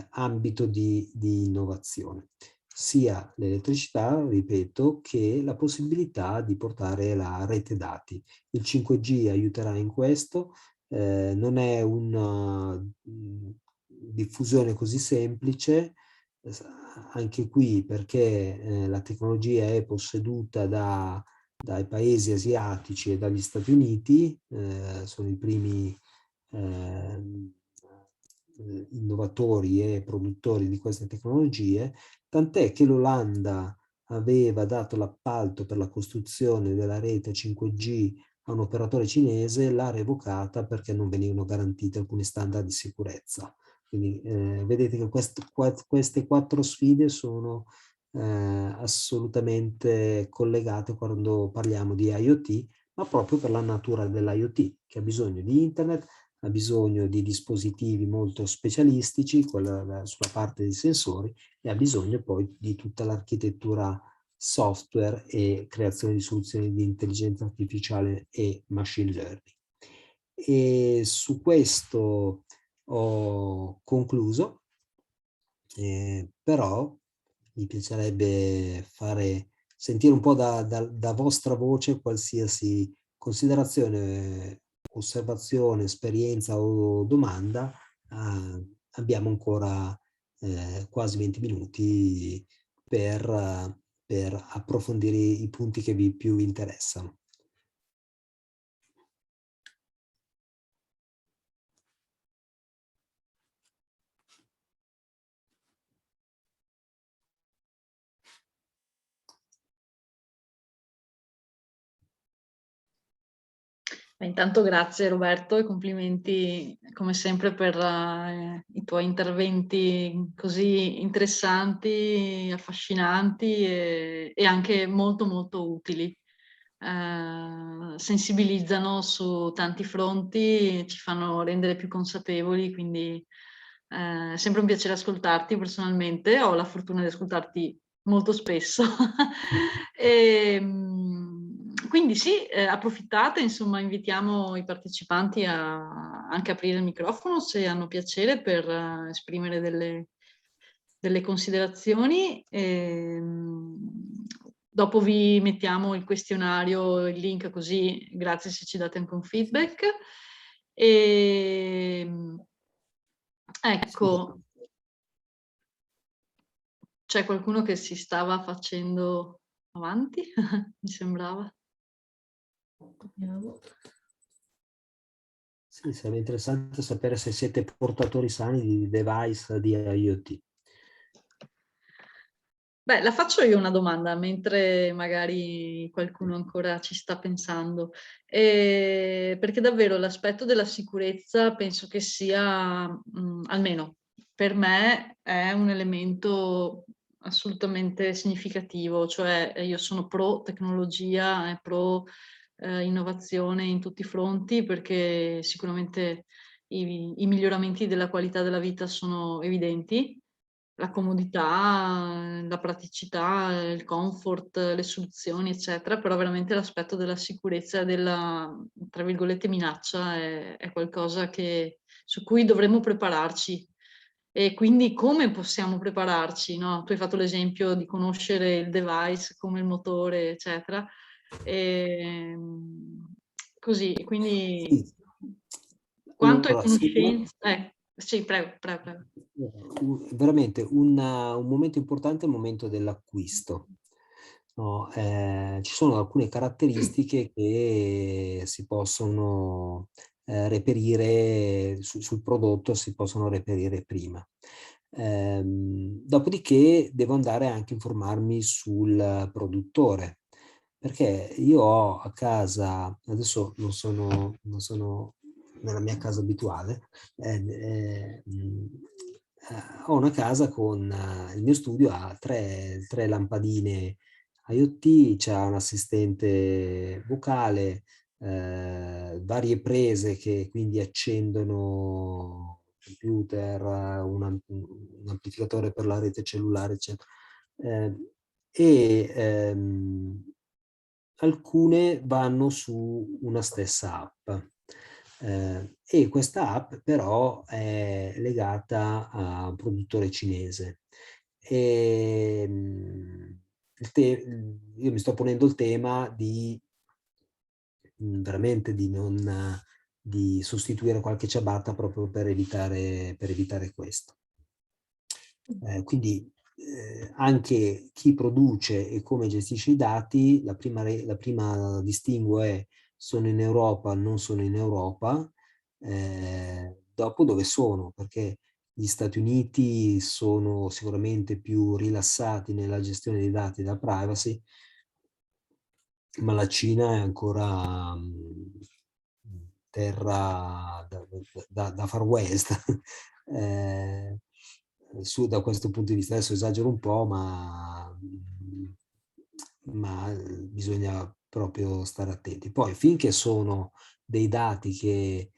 ambito di innovazione. sia l'elettricità, ripeto, che la possibilità di portare la rete dati. Il 5G aiuterà in questo, non è una diffusione così semplice, anche qui perché la tecnologia è posseduta dai paesi asiatici e dagli Stati Uniti, sono i primi innovatori e produttori di queste tecnologie, tant'è che l'Olanda aveva dato l'appalto per la costruzione della rete 5G a un operatore cinese, l'ha revocata perché non venivano garantiti alcuni standard di sicurezza. Quindi vedete che queste 4 sfide sono assolutamente collegate quando parliamo di IoT, ma proprio per la natura dell'IoT, che ha bisogno di internet, ha bisogno di dispositivi molto specialistici sulla parte dei sensori, e ha bisogno poi di tutta l'architettura software e creazione di soluzioni di intelligenza artificiale e machine learning. E su questo ho concluso, però mi piacerebbe sentire un po' da vostra voce qualsiasi considerazione, osservazione, esperienza o domanda. Abbiamo ancora quasi 20 minuti per approfondire i punti che vi più interessano. Intanto grazie Roberto e complimenti come sempre per i tuoi interventi così interessanti, affascinanti e anche molto molto utili. Sensibilizzano su tanti fronti, ci fanno rendere più consapevoli, quindi è sempre un piacere ascoltarti personalmente, ho la fortuna di ascoltarti molto spesso. Quindi sì, approfittate, insomma, invitiamo i partecipanti a anche aprire il microfono se hanno piacere per esprimere delle considerazioni. Dopo vi mettiamo il questionario, il link, così grazie se ci date anche un feedback. Ecco, c'è qualcuno che si stava facendo avanti, mi sembrava. Sì, sarebbe interessante sapere se siete portatori sani di device di IoT. Beh, la faccio io una domanda, mentre magari qualcuno ancora ci sta pensando, perché davvero l'aspetto della sicurezza penso che sia, almeno per me, è un elemento assolutamente significativo, cioè io sono pro tecnologia e pro innovazione in tutti i fronti, perché sicuramente i miglioramenti della qualità della vita sono evidenti. La comodità, la praticità, il comfort, le soluzioni, eccetera, però veramente l'aspetto della sicurezza e della, tra virgolette, minaccia è qualcosa su cui dovremmo prepararci. E quindi come possiamo prepararci, no? Tu hai fatto l'esempio di conoscere il device come il motore, eccetera. Così, quindi quanto è Allora, conoscenza... sì, prego. veramente un momento importante è il momento dell'acquisto. No, ci sono alcune caratteristiche che si possono reperire sul prodotto, si possono reperire prima. Dopodiché devo andare anche a informarmi sul produttore, perché io ho a casa, adesso non sono nella mia casa abituale, ho una casa con il mio studio ha tre lampadine IoT, c'è un assistente vocale, varie prese che quindi accendono computer, un amplificatore per la rete cellulare, eccetera. Alcune vanno su una stessa app. E questa app però è legata a un produttore cinese. io mi sto ponendo il tema di veramente di sostituire qualche ciabatta proprio per evitare questo. Quindi anche chi produce e come gestisce i dati, la prima distinguo è: sono in Europa, non sono in Europa. Dopo dove sono? Perché gli Stati Uniti sono sicuramente più rilassati nella gestione dei dati da privacy, ma la Cina è ancora terra da Far West. Da questo punto di vista, adesso esagero un po', ma bisogna proprio stare attenti. Poi, finché sono dei dati che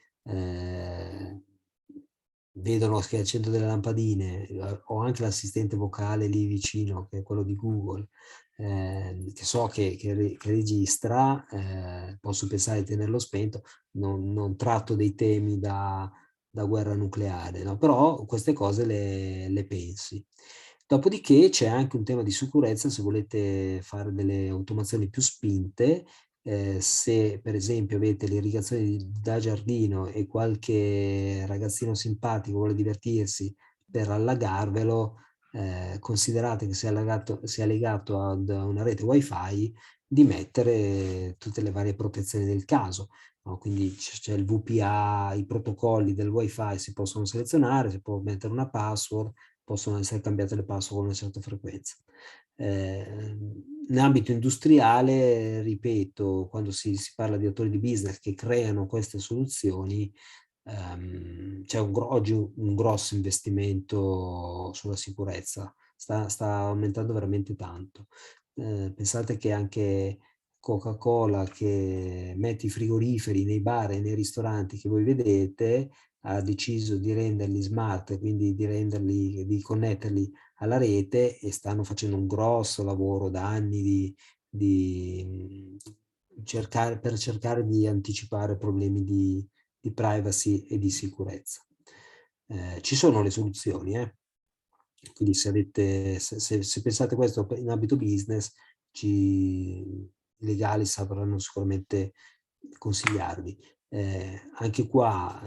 vedono che accendo delle lampadine, ho anche l'assistente vocale lì vicino, che è quello di Google, che so che registra, posso pensare di tenerlo spento, non tratto dei temi da guerra nucleare, no? Però queste cose le pensi. Dopodiché c'è anche un tema di sicurezza, se volete fare delle automazioni più spinte. Se per esempio avete l'irrigazione da giardino e qualche ragazzino simpatico vuole divertirsi per allagarvelo, considerate che sia legato ad una rete wifi, di mettere tutte le varie protezioni del caso, no? Quindi c'è il VPA, i protocolli del wifi si possono selezionare, si può mettere una password, possono essere cambiate le password con una certa frequenza. In ambito industriale, ripeto, quando si parla di autori di business che creano queste soluzioni, c'è oggi un grosso investimento sulla sicurezza, sta aumentando veramente tanto. Pensate che anche Coca-Cola, che mette i frigoriferi nei bar e nei ristoranti che voi vedete, ha deciso di renderli smart, quindi di connetterli alla rete, e stanno facendo un grosso lavoro da anni per cercare di anticipare problemi di privacy e di sicurezza. Ci sono le soluzioni, quindi se pensate questo in ambito business, i legali sapranno sicuramente consigliarvi. Anche qua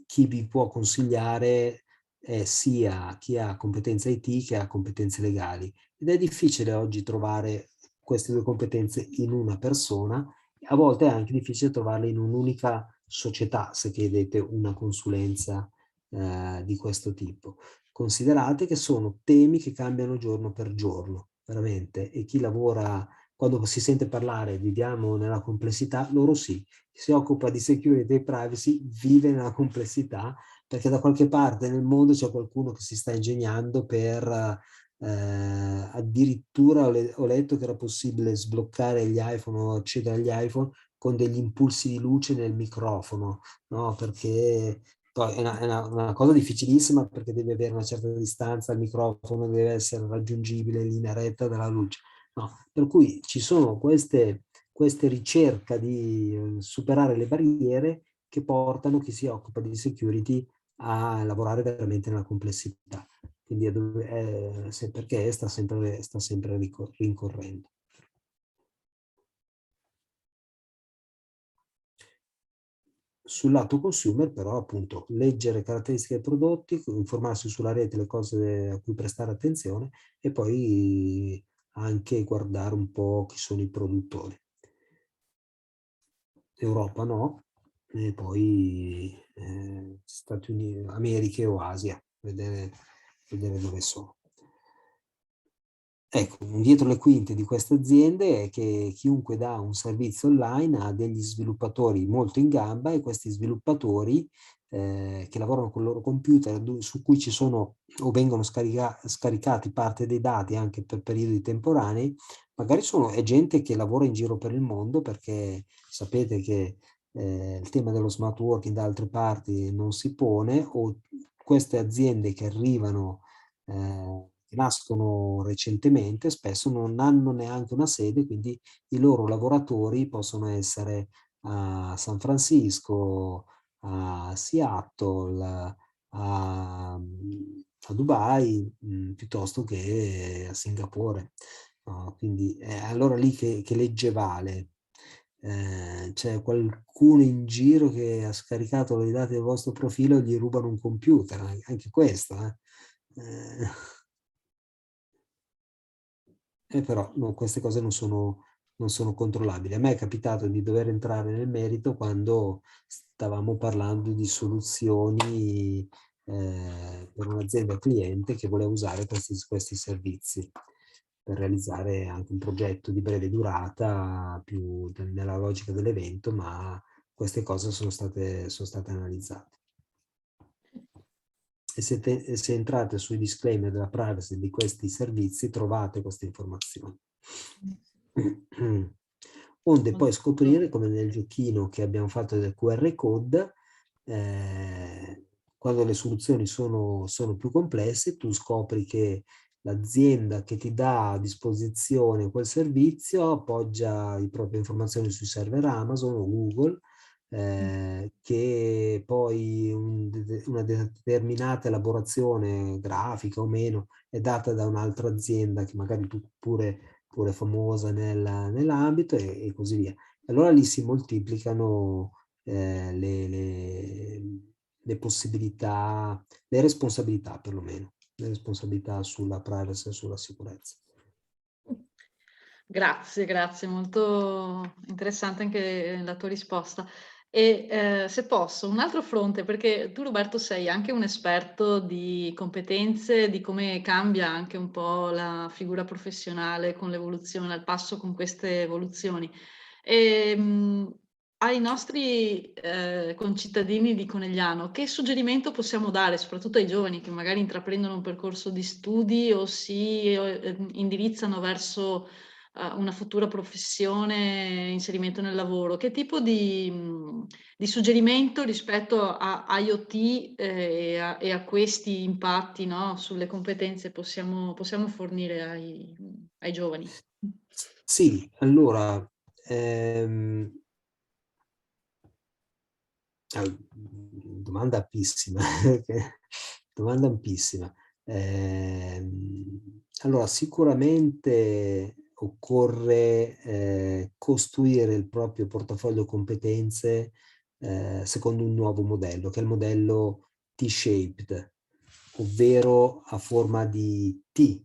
chi vi può consigliare è sia chi ha competenze IT che ha competenze legali, ed è difficile oggi trovare queste due competenze in una persona. A volte è anche difficile trovarle in un'unica società, se chiedete una consulenza di questo tipo. Considerate che sono temi che cambiano giorno per giorno, veramente, e chi lavora, quando si sente parlare viviamo nella complessità, loro sì, chi si occupa di security e privacy vive nella complessità, perché da qualche parte nel mondo c'è qualcuno che si sta ingegnando per addirittura ho letto che era possibile sbloccare gli iPhone o accedere agli iPhone con degli impulsi di luce nel microfono, no? Perché poi è una cosa difficilissima, perché devi avere una certa distanza, il microfono deve essere raggiungibile in linea retta dalla luce, no? Per cui ci sono queste ricerche di superare le barriere che portano chi si occupa di security a lavorare veramente nella complessità. Quindi perché sta sempre rincorrendo. Sul lato consumer, però, appunto, leggere caratteristiche dei prodotti, informarsi sulla rete, le cose a cui prestare attenzione, e poi anche guardare un po' chi sono i produttori. Europa no, e poi Stati Uniti, America o Asia, vedere dove sono. Ecco, dietro le quinte di queste aziende è che chiunque dà un servizio online ha degli sviluppatori molto in gamba, e questi sviluppatori che lavorano con il loro computer, su cui ci sono o vengono scaricati parte dei dati anche per periodi temporanei, magari è gente che lavora in giro per il mondo, perché sapete che il tema dello smart working da altre parti non si pone, o queste aziende che arrivano che nascono recentemente, spesso non hanno neanche una sede, quindi i loro lavoratori possono essere a San Francisco, a Seattle, a a Dubai piuttosto che a Singapore. No? Quindi allora lì che legge vale? C'è qualcuno in giro che ha scaricato i dati del vostro profilo e gli rubano un computer, anche questo. Però no, queste cose non sono controllabili. A me è capitato di dover entrare nel merito quando stavamo parlando di soluzioni per un'azienda cliente che voleva usare questi servizi per realizzare anche un progetto di breve durata più nella logica dell'evento, ma queste cose sono state analizzate. E se entrate sui disclaimer della privacy di questi servizi trovate queste informazioni. Onde poi scoprire, come nel giochino che abbiamo fatto del QR code, quando le soluzioni sono più complesse, tu scopri che l'azienda che ti dà a disposizione quel servizio appoggia le proprie informazioni sui server Amazon o Google, che poi una determinata elaborazione grafica o meno è data da un'altra azienda che magari pure famosa nell'ambito e così via. Allora lì si moltiplicano le possibilità, le responsabilità perlomeno, le responsabilità sulla privacy e sulla sicurezza. Grazie, molto interessante anche la tua risposta. E se posso, un altro fronte, perché tu Roberto sei anche un esperto di competenze, di come cambia anche un po' la figura professionale con l'evoluzione, al passo con queste evoluzioni. Ai nostri concittadini di Conegliano, che suggerimento possiamo dare, soprattutto ai giovani che magari intraprendono un percorso di studi o si indirizzano verso una futura professione, inserimento nel lavoro? Che tipo di suggerimento rispetto a IoT e a questi impatti, no, sulle competenze possiamo fornire ai giovani? Sì, allora, domanda ampissima. Domanda ampissima. Allora, sicuramente occorre costruire il proprio portafoglio competenze secondo un nuovo modello, che è il modello T-shaped, ovvero a forma di T.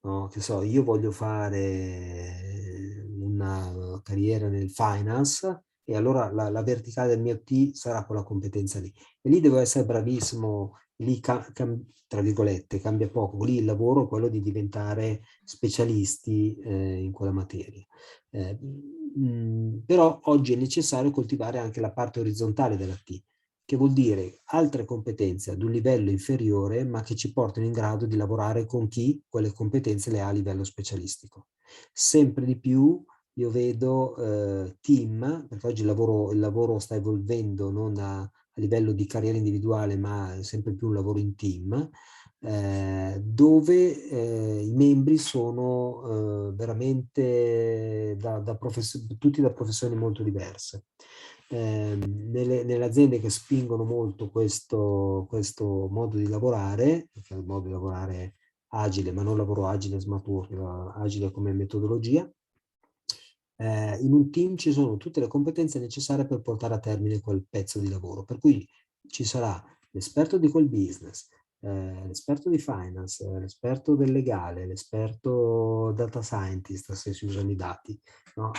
No? Che so, io voglio fare una carriera nel finance e allora la verticale del mio T sarà quella competenza lì. E lì devo essere bravissimo, lì tra virgolette cambia poco, lì il lavoro è quello di diventare specialisti in quella materia. Però oggi è necessario coltivare anche la parte orizzontale della T, che vuol dire altre competenze ad un livello inferiore, ma che ci portano in grado di lavorare con chi quelle competenze le ha a livello specialistico. Sempre di più io vedo team, perché oggi il lavoro sta evolvendo non a livello di carriera individuale, ma è sempre più un lavoro in team, dove i membri sono veramente tutti da professioni molto diverse. Nelle aziende che spingono molto questo modo di lavorare, che è un modo di lavorare agile, ma non lavoro agile smart working, agile come metodologia, in un team ci sono tutte le competenze necessarie per portare a termine quel pezzo di lavoro, per cui ci sarà l'esperto di quel business, l'esperto di finance, l'esperto del legale, l'esperto data scientist, se si usano i dati, no?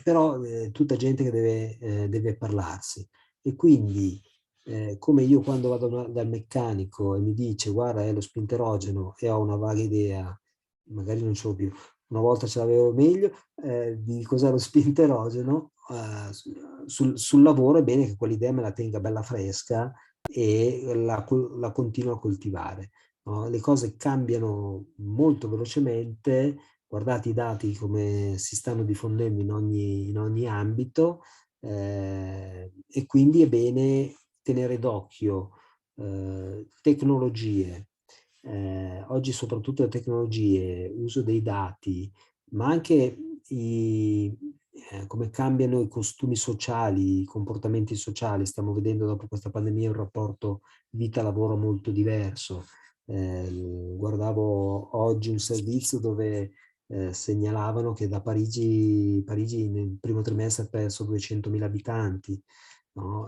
Però tutta gente che deve parlarsi. E quindi, come io quando vado dal meccanico e mi dice guarda è lo spinterogeno e ho una vaga idea, magari non ce l'ho più, una volta ce l'avevo meglio, di cos'è lo spinterogeno, sul lavoro è bene che quell'idea me la tenga bella fresca e la continuo a coltivare. No? Le cose cambiano molto velocemente, guardate i dati come si stanno diffondendo in ogni ambito, e quindi è bene tenere d'occhio tecnologie, oggi soprattutto le tecnologie, uso dei dati, ma anche come cambiano i costumi sociali, i comportamenti sociali. Stiamo vedendo dopo questa pandemia un rapporto vita-lavoro molto diverso. Guardavo oggi un servizio dove segnalavano che da Parigi nel primo trimestre ha perso 200.000 abitanti, no?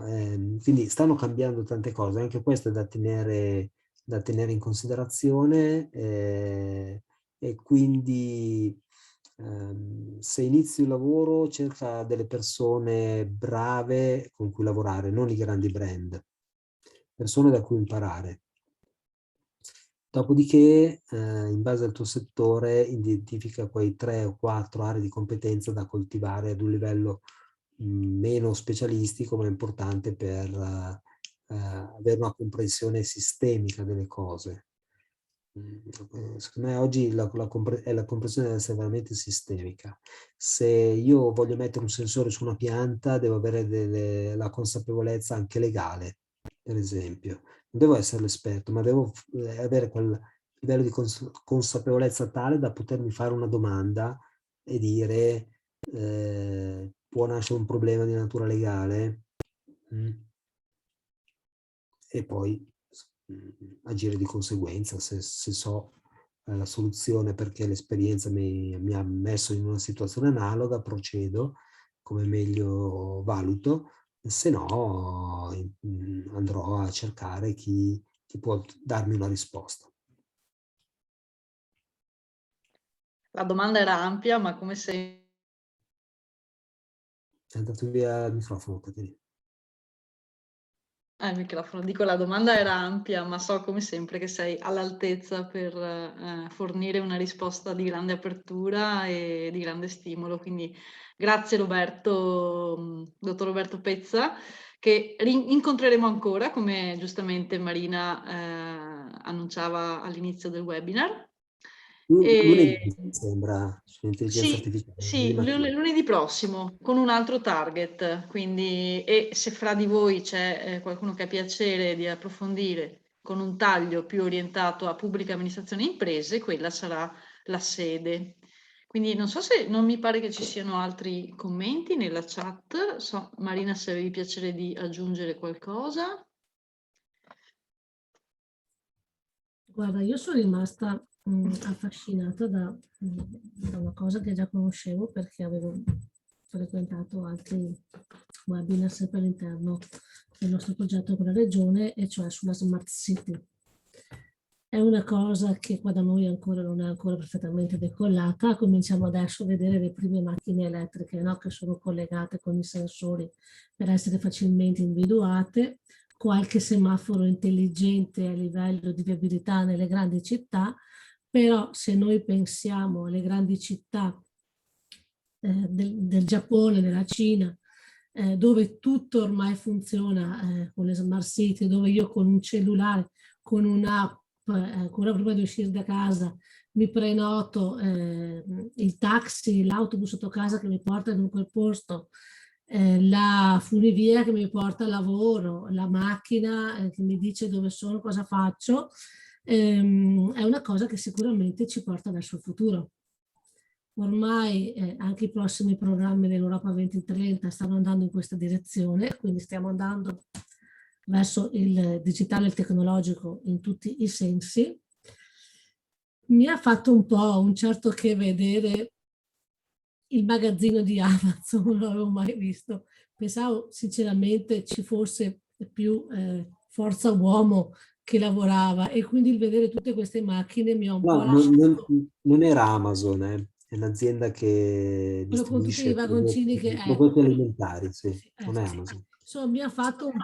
Quindi stanno cambiando tante cose, anche questo è da tenere in considerazione, e quindi se inizi un lavoro cerca delle persone brave con cui lavorare, non i grandi brand, persone da cui imparare. Dopodiché, in base al tuo settore, identifica quei 3 o 4 aree di competenza da coltivare ad un livello meno specialistico, ma importante per avere una comprensione sistemica delle cose. Secondo me oggi la comprensione deve essere veramente sistemica. Se io voglio mettere un sensore su una pianta, devo avere la consapevolezza anche legale, per esempio. Non devo essere l'esperto, ma devo avere quel livello di consapevolezza tale da potermi fare una domanda e dire può nascere un problema di natura legale? E poi agire di conseguenza se so la soluzione perché l'esperienza mi ha messo in una situazione analoga, procedo come meglio valuto, se no andrò a cercare chi può darmi una risposta. La domanda era ampia, ma come sei... È andato via il microfono, Caterina. Il microfono. Dico, la domanda era ampia, ma so come sempre che sei all'altezza per fornire una risposta di grande apertura e di grande stimolo. Quindi grazie Roberto, dottor Roberto Pezza, che incontreremo ancora, come giustamente Marina annunciava all'inizio del webinar. Lunedì sembra sull'intelligenza artificiale. Sì, lunedì prossimo con un altro target, quindi, e se fra di voi c'è qualcuno che ha piacere di approfondire con un taglio più orientato a pubblica amministrazione e imprese, quella sarà la sede. Quindi non so se, non mi pare che ci siano altri commenti nella chat. Marina, se avevi piacere di aggiungere qualcosa. Guarda, io sono rimasta affascinata da una cosa che già conoscevo perché avevo frequentato altri webinar sempre all'interno del nostro progetto con la regione, e cioè sulla Smart City. È una cosa che qua da noi ancora non è ancora perfettamente decollata. Cominciamo adesso a vedere le prime macchine elettriche, no? Che sono collegate con i sensori per essere facilmente individuate, qualche semaforo intelligente a livello di viabilità nelle grandi città, però se noi pensiamo alle grandi città del Giappone, della Cina, dove tutto ormai funziona con le smart city, dove io con un cellulare, con un'app, ancora prima di uscire da casa, mi prenoto il taxi, l'autobus sotto casa che mi porta in quel posto, la funivia che mi porta al lavoro, la macchina che mi dice dove sono, cosa faccio, è una cosa che sicuramente ci porta verso il futuro. Ormai anche i prossimi programmi dell'Europa 2030 stanno andando in questa direzione, quindi stiamo andando verso il digitale e il tecnologico in tutti i sensi. Mi ha fatto un po' un certo che vedere il magazzino di Amazon, non l'avevo mai visto. Pensavo sinceramente ci fosse più forza uomo che lavorava, e quindi il vedere tutte queste macchine mi ha un po' lasciato... Non era Amazon, è un'azienda che quello con tutti i distribuisce vagoncini che... prodotti alimentari, sì, non è sì. Amazon. Insomma, mi ha fatto un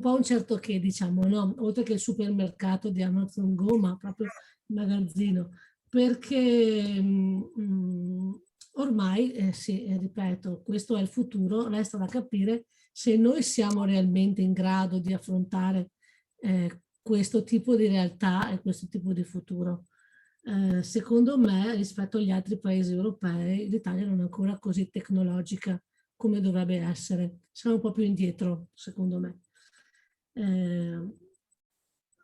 po' un certo che, diciamo, no? Oltre che il supermercato di Amazon Go, ma proprio il magazzino, perché ormai, sì, ripeto, questo è il futuro, resta da capire se noi siamo realmente in grado di affrontare questo tipo di realtà e questo tipo di futuro. Secondo me, rispetto agli altri paesi europei, l'Italia non è ancora così tecnologica come dovrebbe essere. Siamo un po' più indietro, secondo me.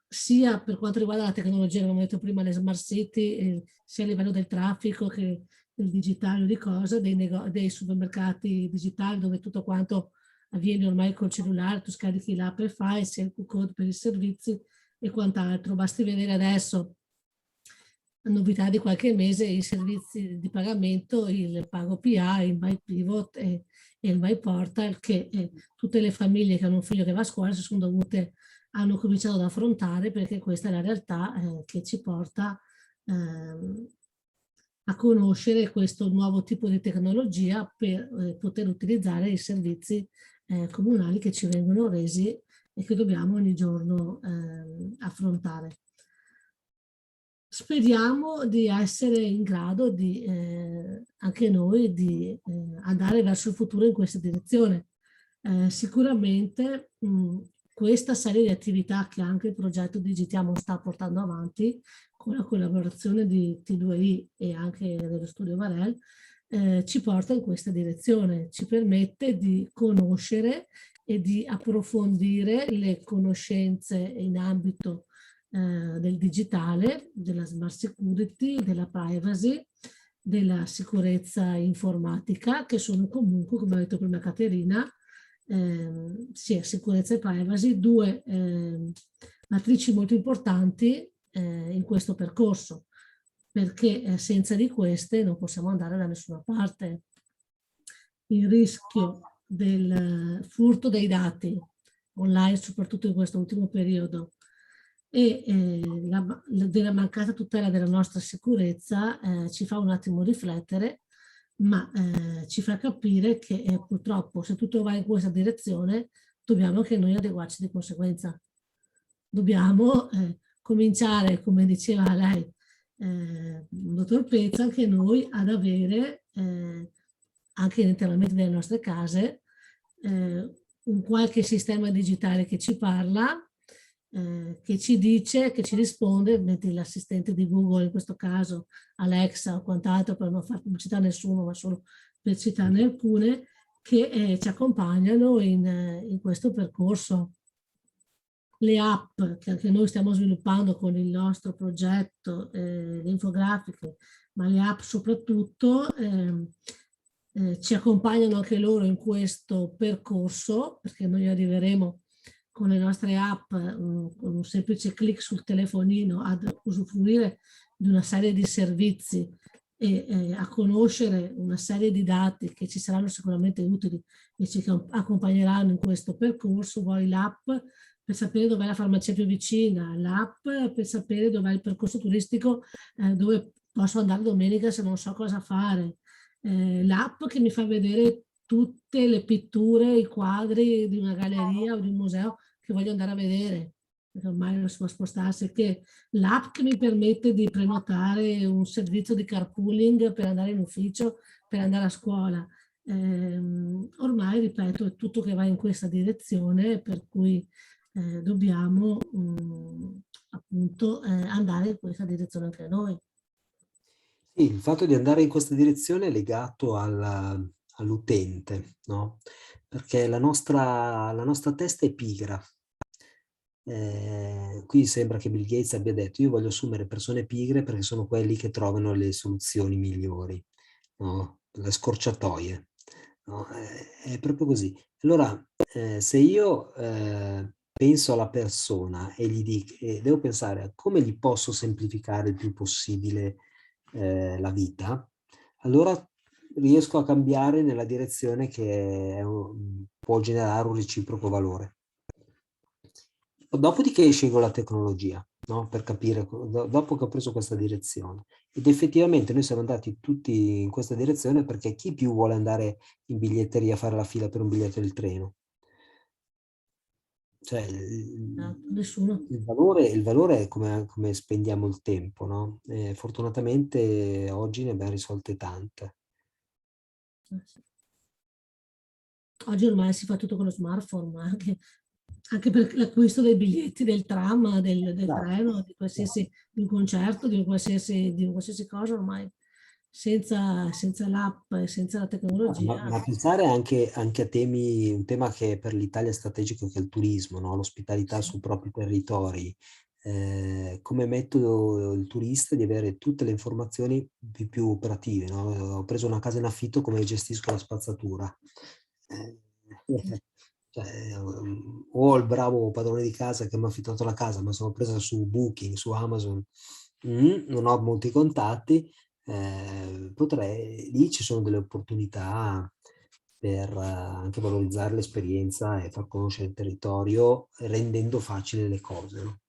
Sia per quanto riguarda la tecnologia, come ho detto prima, le smart city, sia a livello del traffico che del digitale di cose, dei supermercati digitali dove tutto quanto avviene ormai col cellulare, tu scarichi l'app e fai, sia il Q-code per i servizi, e quant'altro. Basti vedere adesso, novità di qualche mese, i servizi di pagamento, il Pago PA, il MyPivot e il MyPortal, che tutte le famiglie che hanno un figlio che va a scuola hanno cominciato ad affrontare, perché questa è la realtà che ci porta a conoscere questo nuovo tipo di tecnologia per poter utilizzare i servizi comunali che ci vengono resi e che dobbiamo ogni giorno affrontare. Speriamo di essere in grado di, anche noi, di andare verso il futuro in questa direzione. Sicuramente questa serie di attività che anche il progetto Digitiamo sta portando avanti, con la collaborazione di T2I e anche dello studio Varel, ci porta in questa direzione, ci permette di conoscere e di approfondire le conoscenze in ambito del digitale, della smart security, della privacy, della sicurezza informatica, che sono comunque, come ha detto prima Caterina, sia sicurezza e privacy, due matrici molto importanti in questo percorso, perché senza di queste non possiamo andare da nessuna parte. Il rischio del furto dei dati online, soprattutto in questo ultimo periodo, e della mancata tutela della nostra sicurezza ci fa un attimo riflettere, ma ci fa capire che purtroppo, se tutto va in questa direzione, dobbiamo anche noi adeguarci di conseguenza. Dobbiamo cominciare, come diceva lei, dottor Pezza, anche noi ad avere, anche internamente nelle nostre case, un qualche sistema digitale che ci parla, che ci dice, che ci risponde, metti l'assistente di Google, in questo caso Alexa o quant'altro, per non fare pubblicità a nessuno, ma solo per citarne alcune, che ci accompagnano in questo percorso. Le app che anche noi stiamo sviluppando con il nostro progetto, le infografiche, ma le app soprattutto, ci accompagnano anche loro in questo percorso, perché noi arriveremo con le nostre app, con un semplice clic sul telefonino, ad usufruire di una serie di servizi e a conoscere una serie di dati che ci saranno sicuramente utili e ci accompagneranno in questo percorso. Poi l'app per sapere dov'è la farmacia più vicina, l'app per sapere dov'è il percorso turistico dove posso andare domenica se non so cosa fare, l'app che mi fa vedere tutte le pitture, i quadri di una galleria o di un museo che voglio andare a vedere, perché ormai non si può spostarsi, che l'app che mi permette di prenotare un servizio di carpooling per andare in ufficio, per andare a scuola. Ormai, ripeto, è tutto che va in questa direzione, per cui dobbiamo appunto andare in questa direzione anche noi. Sì, il fatto di andare in questa direzione è legato all'utente, no? Perché la nostra testa è pigra. Qui sembra che Bill Gates abbia detto: io voglio assumere persone pigre perché sono quelli che trovano le soluzioni migliori, no? Le scorciatoie, no? È proprio così. Allora, se io penso alla persona e gli dico, devo pensare a come gli posso semplificare il più possibile la vita, allora riesco a cambiare nella direzione che può generare un reciproco valore. Dopodiché scelgo la tecnologia, no? Per capire, dopo che ho preso questa direzione. Ed effettivamente noi siamo andati tutti in questa direzione perché chi più vuole andare in biglietteria a fare la fila per un biglietto del treno? Cioè, nessuno. Il valore è come spendiamo il tempo, no? Fortunatamente oggi ne abbiamo risolte tante. Oggi ormai si fa tutto con lo smartphone, ma anche per l'acquisto dei biglietti del tram, del treno, di qualsiasi di un concerto, di qualsiasi cosa ormai. Senza l'app e senza la tecnologia. Ma pensare anche a un tema che è per l'Italia strategico, che è il turismo, no? L'ospitalità sui propri territori. Come metodo il turista di avere tutte le informazioni più operative, no? Ho preso una casa in affitto, come gestisco la spazzatura. Cioè, o il bravo padrone di casa che mi ha affittato la casa, ma sono presa su Booking, su Amazon, non ho molti contatti, lì ci sono delle opportunità per anche valorizzare l'esperienza e far conoscere il territorio rendendo facili le cose, no?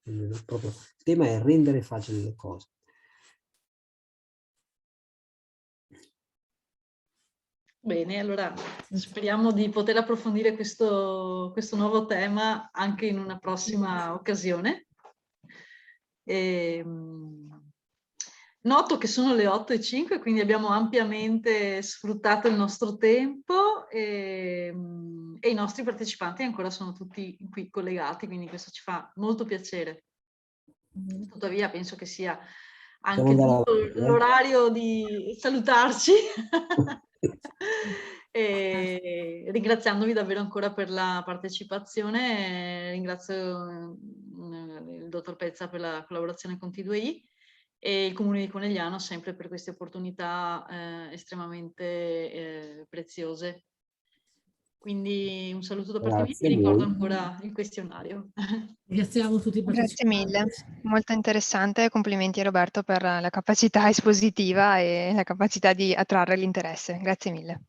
Proprio, il tema è rendere facili le cose. Bene, allora speriamo di poter approfondire questo nuovo tema anche in una prossima occasione. Noto che sono le 8:05, quindi abbiamo ampiamente sfruttato il nostro tempo e i nostri partecipanti ancora sono tutti qui collegati, quindi questo ci fa molto piacere. Tuttavia penso che sia anche l'orario di salutarci. E ringraziandovi davvero ancora per la partecipazione, ringrazio il dottor Pezza per la collaborazione con T2I e il Comune di Conegliano sempre per queste opportunità estremamente preziose. Quindi un saluto da parte mia, vi ricordo ancora il questionario. Ringraziamo tutti i partecipanti. Grazie mille, molto interessante. Complimenti a Roberto per la capacità espositiva e la capacità di attrarre l'interesse. Grazie mille.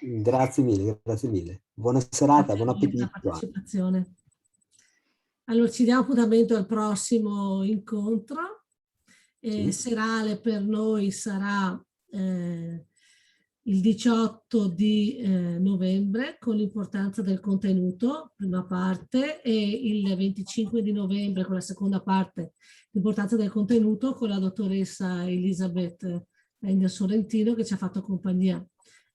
Grazie mille, grazie mille. Buona serata, buon appetito. Partecipazione. Allora ci diamo appuntamento al prossimo incontro. Serale per noi sarà il 18 di novembre con l'importanza del contenuto, prima parte, e il 25 di novembre con la seconda parte, l'importanza del contenuto, con la dottoressa Elisabeth Reiner Sorrentino che ci ha fatto compagnia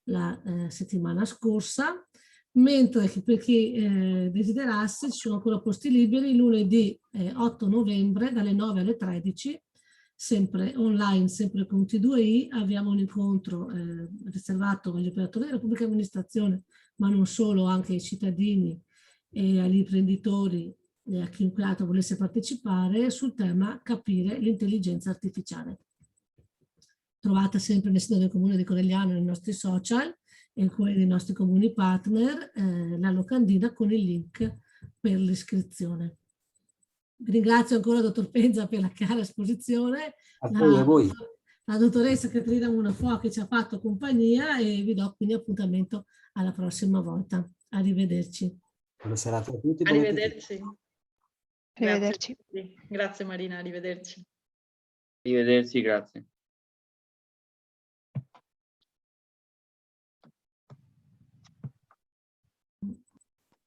la settimana scorsa, mentre per chi desiderasse ci sono ancora posti liberi lunedì 8 novembre dalle 9 alle 13, sempre online, sempre con T2I. Abbiamo un incontro riservato agli operatori della pubblica amministrazione, ma non solo, anche ai cittadini e agli imprenditori e a chiunque altro volesse partecipare, sul tema capire l'intelligenza artificiale. Trovate sempre nel sito del Comune di Conegliano nei nostri social e in quelli dei nostri comuni partner la locandina con il link per l'iscrizione. Vi ringrazio ancora, dottor Penza, per la chiara esposizione. A voi. La dottoressa Caterina Munafuoco che ci ha fatto compagnia e vi do quindi appuntamento alla prossima volta. Arrivederci. Buona serata a tutti. Arrivederci. Arrivederci. Grazie Marina, arrivederci. Arrivederci, grazie.